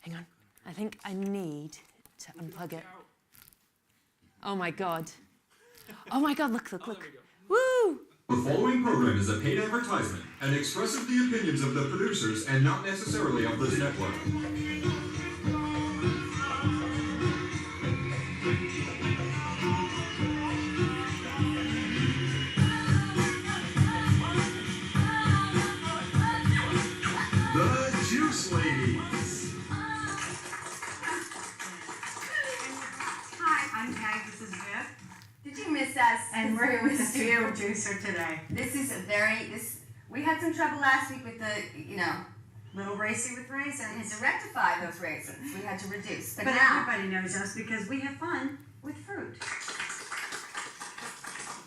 Hang on, I think I need to unplug it. Oh my God. Oh my God, look. Woo! The following program is a paid advertisement and expresses the opinions of the producers and not necessarily of this network. The Juice Ladies. Hi, I'm Peg. This is Viv. Did you miss us? And we're here with the studio juicer today. We had some trouble last week with the, Little racy with and raisins. to rectify those raisins, we had to reduce. But But now, everybody knows us because we have fun with fruit.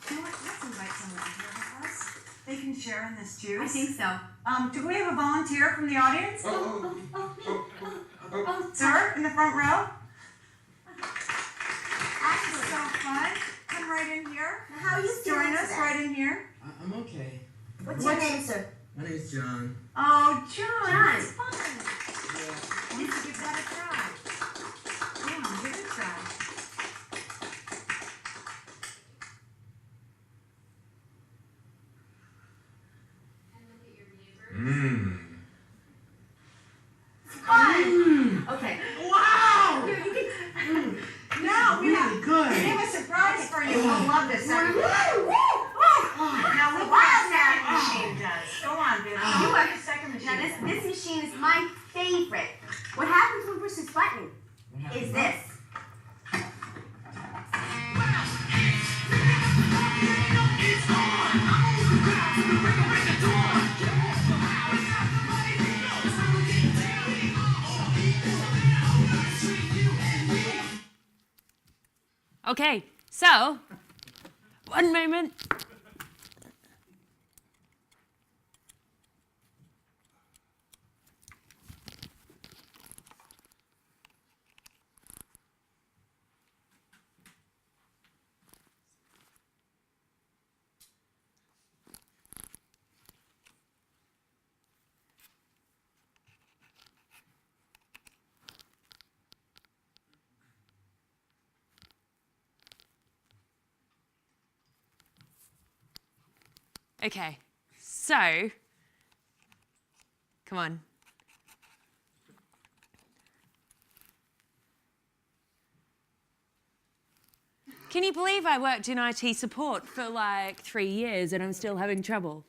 You know what? Let's invite someone here with us. They can share in this juice. I think so. Do we have a volunteer from the audience? Sir, in the front row? Actually, So fun. Come right in here. how are you doing Join us today? right in here. I'm okay. What's your name, sir? My name's John. Oh, John. John. That's fun. Yeah. You should give that a try. Come on, give it a love this. Now, look what the second machine does. Go on, Viv. You are the second machine. Now, this machine is my favorite. What happens when we push this button is this. Okay, so, one moment. Okay, so, come on. Can you believe I worked in IT support for like 3 years and I'm still having trouble?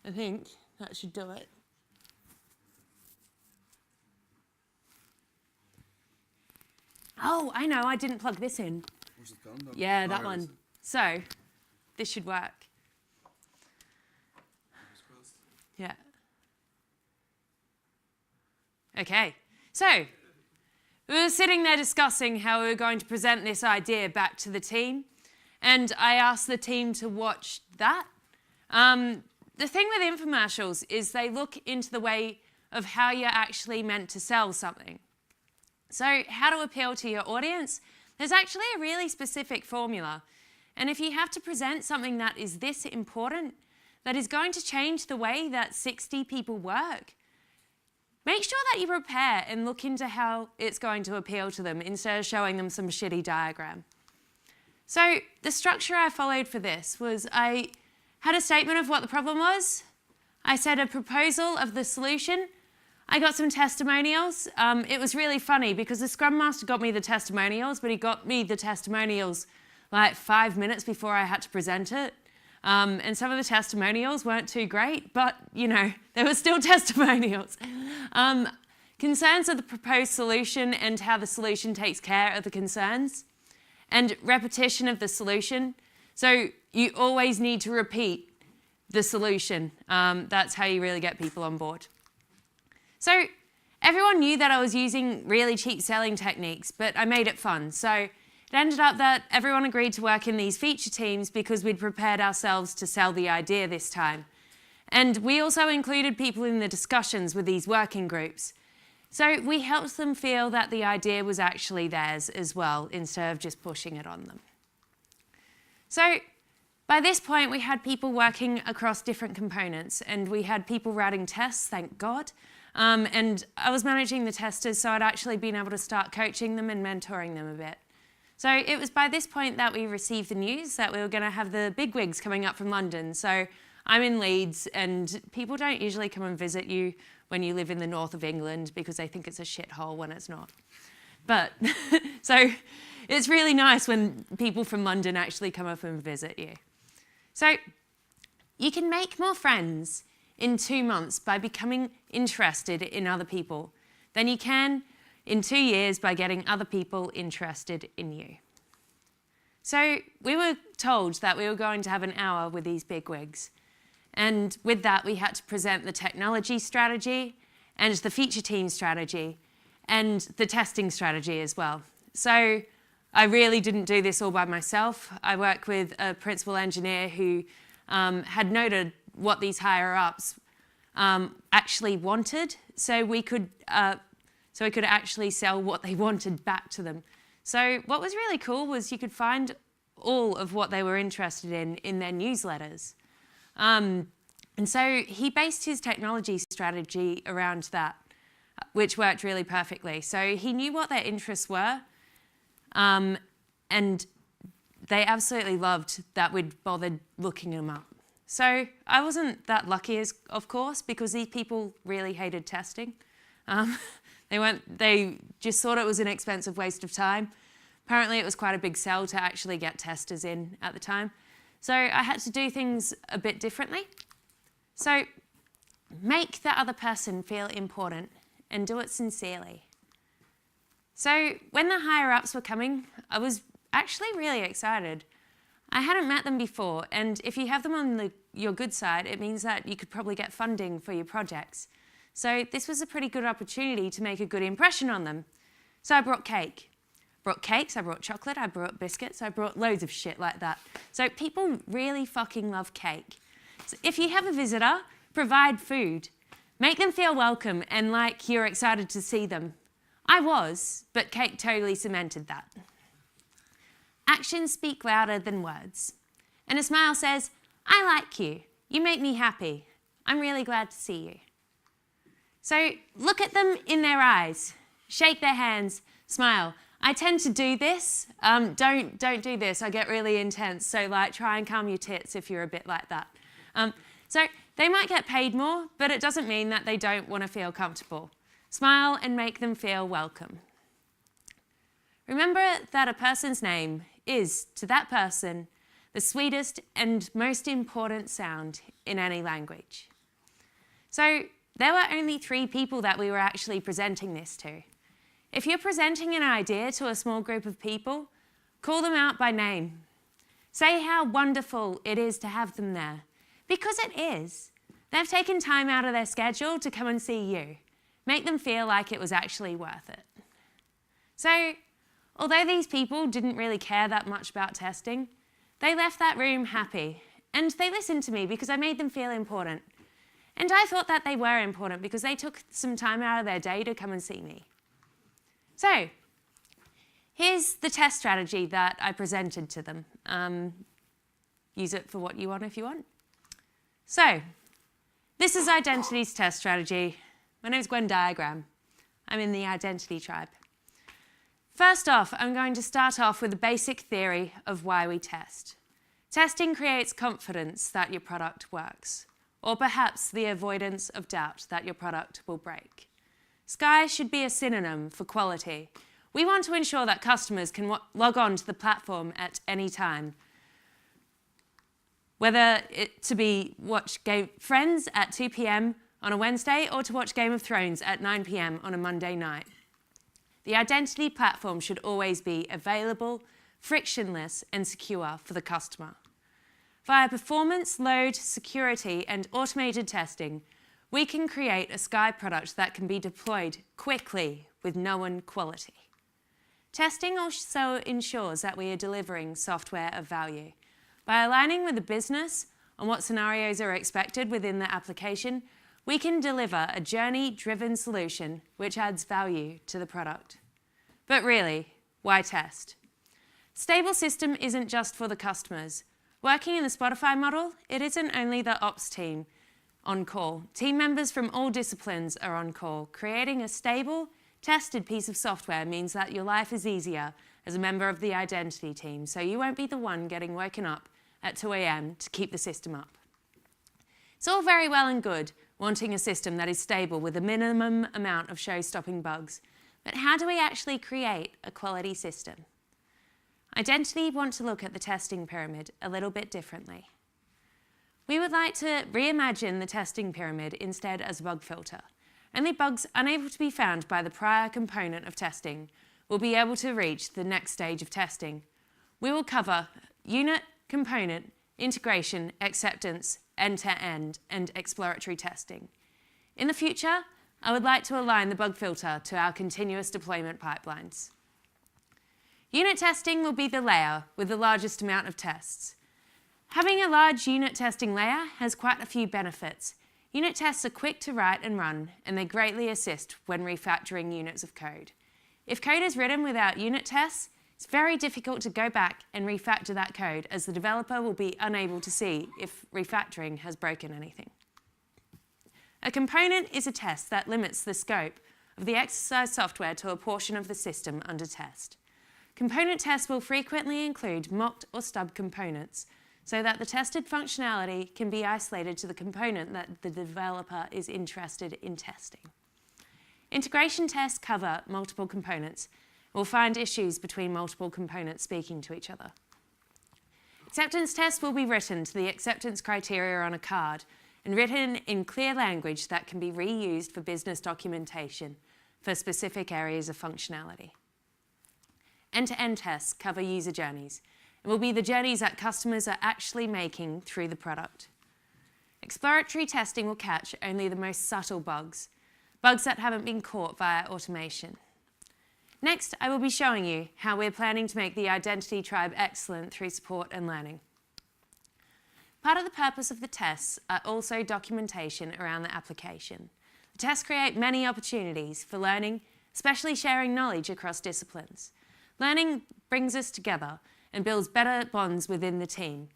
I think that should do it. Oh, I know, I didn't plug this in. Where's it gone? Yeah, that one. So, this should work. Yeah. Okay, so we were sitting there discussing how we were going to present this idea back to the team, and I asked the team to watch that. The thing with infomercials is they look into the way of how you're actually meant to sell something. So, how to appeal to your audience? There's actually a really specific formula. And if you have to present something that is this important, that is going to change the way that 60 people work, make sure that you prepare and look into how it's going to appeal to them instead of showing them some shitty diagram. So the structure I followed for this was I had a statement of what the problem was. I said a proposal of the solution. I got some testimonials. It was really funny because the Scrum Master got me the testimonials, but he got me the testimonials like 5 minutes before I had to present it. And some of the testimonials weren't too great, but you know, they were still testimonials. Concerns of the proposed solution and how the solution takes care of the concerns. And repetition of the solution. So you always need to repeat the solution. That's how you really get people on board. So everyone knew that I was using really cheap selling techniques, but I made it fun. So it ended up that everyone agreed to work in these feature teams because we'd prepared ourselves to sell the idea this time. And we also included people in the discussions with these working groups. So we helped them feel that the idea was actually theirs as well, instead of just pushing it on them. So by this point, we had people working across different components, and we had people writing tests, thank God. And I was managing the testers, so I'd actually been able to start coaching them and mentoring them a bit. So it was by this point that we received the news that we were going to have the bigwigs coming up from London. So I'm in Leeds, and people don't usually come and visit you when you live in the north of England because they think it's a shithole when it's not. But so it's really nice when people from London actually come up and visit you. So you can make more friends in 2 months by becoming interested in other people than you can in 2 years by getting other people interested in you. So we were told that we were going to have an hour with these bigwigs. And with that, we had to present the technology strategy and the feature team strategy and the testing strategy as well. So I really didn't do this all by myself. I worked with a principal engineer who had noted what these higher-ups actually wanted, so we could actually sell what they wanted back to them. So what was really cool was you could find all of what they were interested in their newsletters. And so he based his technology strategy around that, which worked really perfectly. So he knew what their interests were, and they absolutely loved that we'd bothered looking them up. So I wasn't that lucky, of course, because these people really hated testing. They just thought it was an expensive waste of time. Apparently it was quite a big sell to actually get testers in at the time. So I had to do things a bit differently. So make the other person feel important and do it sincerely. So when the higher ups were coming, I was actually really excited. I hadn't met them before, and if you have them on your good side, it means that you could probably get funding for your projects. So this was a pretty good opportunity to make a good impression on them. So I brought cake. Brought cakes, I brought chocolate, I brought biscuits, I brought loads of shit like that. So people really fucking love cake. So if you have a visitor, provide food. Make them feel welcome and like you're excited to see them. I was, but cake totally cemented that. Actions speak louder than words. And a smile says, I like you. You make me happy. I'm really glad to see you. So look at them in their eyes. Shake their hands. Smile. I tend to do this. Don't do this. I get really intense. So like try and calm your tits if you're a bit like that. So they might get paid more, but it doesn't mean that they don't want to feel comfortable. Smile and make them feel welcome. Remember that a person's name is, to that person, the sweetest and most important sound in any language. So there were only 3 people that we were actually presenting this to. If you're presenting an idea to a small group of people, call them out by name. Say how wonderful it is to have them there. Because it is. They've taken time out of their schedule to come and see you. Make them feel like it was actually worth it. So, although these people didn't really care that much about testing, they left that room happy. And they listened to me because I made them feel important. And I thought that they were important because they took some time out of their day to come and see me. So, here's the test strategy that I presented to them. Use it for what you want if you want. So, this is Identity's test strategy. My name's Gwen Diagram. I'm in the Identity tribe. First off, I'm going to start off with a basic theory of why we test. Testing creates confidence that your product works, or perhaps the avoidance of doubt that your product will break. Sky should be a synonym for quality. We want to ensure that customers can log on to the platform at any time. Whether it to be watch Friends at 2 p.m. on a Wednesday or to watch Game of Thrones at 9 p.m. on a Monday night. The Identity platform should always be available, frictionless, and secure for the customer. Via performance, load, security, and automated testing, we can create a Sky product that can be deployed quickly with known quality. Testing also ensures that we are delivering software of value. By aligning with the business on what scenarios are expected within the application, we can deliver a journey-driven solution which adds value to the product. But really, why test? Stable system isn't just for the customers. Working in the Spotify model, it isn't only the ops team on call. Team members from all disciplines are on call. Creating a stable, tested piece of software means that your life is easier as a member of the Identity team, so you won't be the one getting woken up at 2 a.m. to keep the system up. It's all very well and good wanting a system that is stable with a minimum amount of show-stopping bugs, but how do we actually create a quality system? Identity want to look at the testing pyramid a little bit differently. We would like to reimagine the testing pyramid instead as a bug filter. Only bugs unable to be found by the prior component of testing will be able to reach the next stage of testing. We will cover unit, component, integration, acceptance, end-to-end, and exploratory testing. In the future, I would like to align the bug filter to our continuous deployment pipelines. Unit testing will be the layer with the largest amount of tests. Having a large unit testing layer has quite a few benefits. Unit tests are quick to write and run, and they greatly assist when refactoring units of code. If code is written without unit tests, it's very difficult to go back and refactor that code, as the developer will be unable to see if refactoring has broken anything. A component is a test that limits the scope of the exercise software to a portion of the system under test. Component tests will frequently include mocked or stub components, so that the tested functionality can be isolated to the component that the developer is interested in testing. Integration tests cover multiple components. We'll find issues between multiple components speaking to each other. Acceptance tests will be written to the acceptance criteria on a card and written in clear language that can be reused for business documentation for specific areas of functionality. End-to-end tests cover user journeys and will be the journeys that customers are actually making through the product. Exploratory testing will catch only the most subtle bugs that haven't been caught via automation. Next, I will be showing you how we're planning to make the Identity Tribe excellent through support and learning. Part of the purpose of the tests are also documentation around the application. The tests create many opportunities for learning, especially sharing knowledge across disciplines. Learning brings us together and builds better bonds within the team.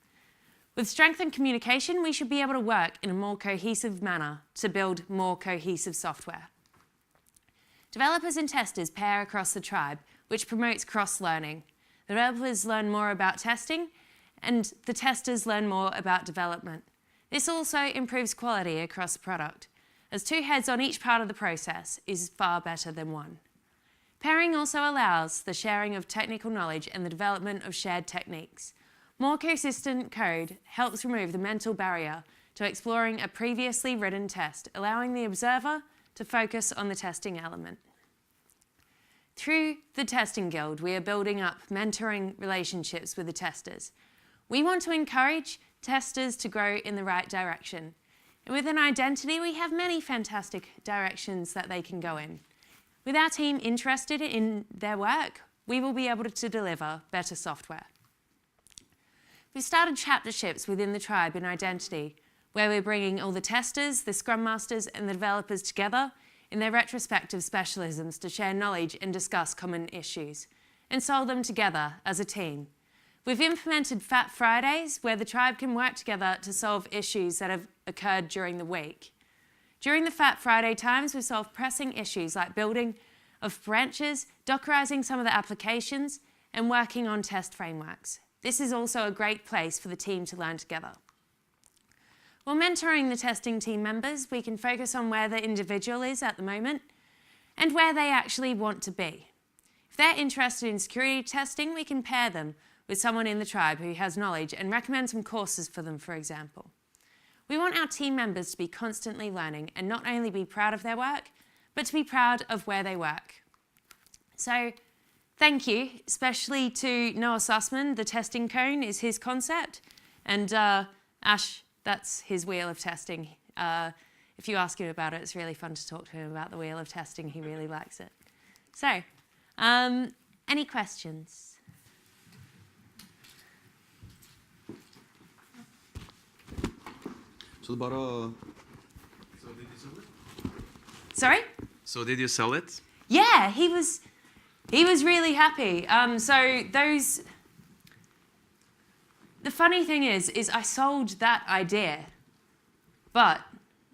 With strengthened communication, we should be able to work in a more cohesive manner to build more cohesive software. Developers and testers pair across the tribe, which promotes cross-learning. The developers learn more about testing, and the testers learn more about development. This also improves quality across the product, as 2 heads on each part of the process is far better than 1. Pairing also allows the sharing of technical knowledge and the development of shared techniques. More consistent code helps remove the mental barrier to exploring a previously written test, allowing the observer to focus on the testing element. Through the Testing Guild, we are building up mentoring relationships with the testers. We want to encourage testers to grow in the right direction. And with an identity, we have many fantastic directions that they can go in. With our team interested in their work, we will be able to deliver better software. We've started chapterships within the tribe in Identity, where we're bringing all the testers, the Scrum Masters, and the developers together in their retrospective specialisms to share knowledge and discuss common issues, and solve them together as a team. We've implemented Fat Fridays, where the tribe can work together to solve issues that have occurred during the week. During the Fat Friday times, we solve pressing issues like building of branches, Dockerizing some of the applications, and working on test frameworks. This is also a great place for the team to learn together. While mentoring the testing team members, we can focus on where the individual is at the moment and where they actually want to be. If they're interested in security testing, we can pair them with someone in the tribe who has knowledge and recommend some courses for them, for example. We want our team members to be constantly learning and not only be proud of their work, but to be proud of where they work. So, thank you, especially to Noah Sussman. The testing cone is his concept, and Ash, that's his wheel of testing. If you ask him about it, it's really fun to talk to him about the wheel of testing. He really likes it. So, any questions? Så det bare å Sorry? So did you sell it? Yeah, he was really happy. The funny thing is I sold that idea, but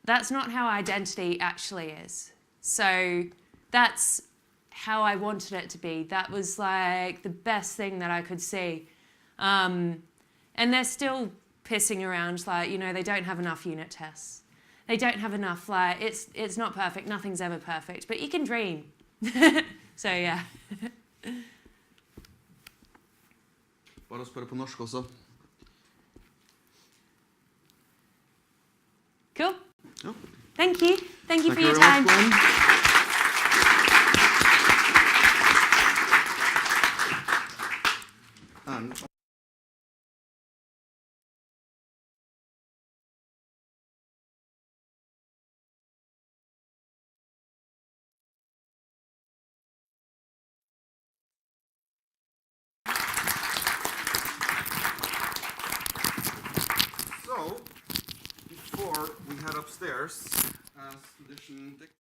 that's not how Identity actually is. So that's how I wanted it to be. That was like the best thing that I could see. And they're still pissing around, like, you know, they don't have enough unit tests. They don't have enough, like, it's not perfect, nothing's ever perfect, but you can dream. So yeah. Bare å spørre på norsk også. Cool. Ja. Thank you. Thank you for your very time. much, Glenn. And so, before we head upstairs, as tradition dictates,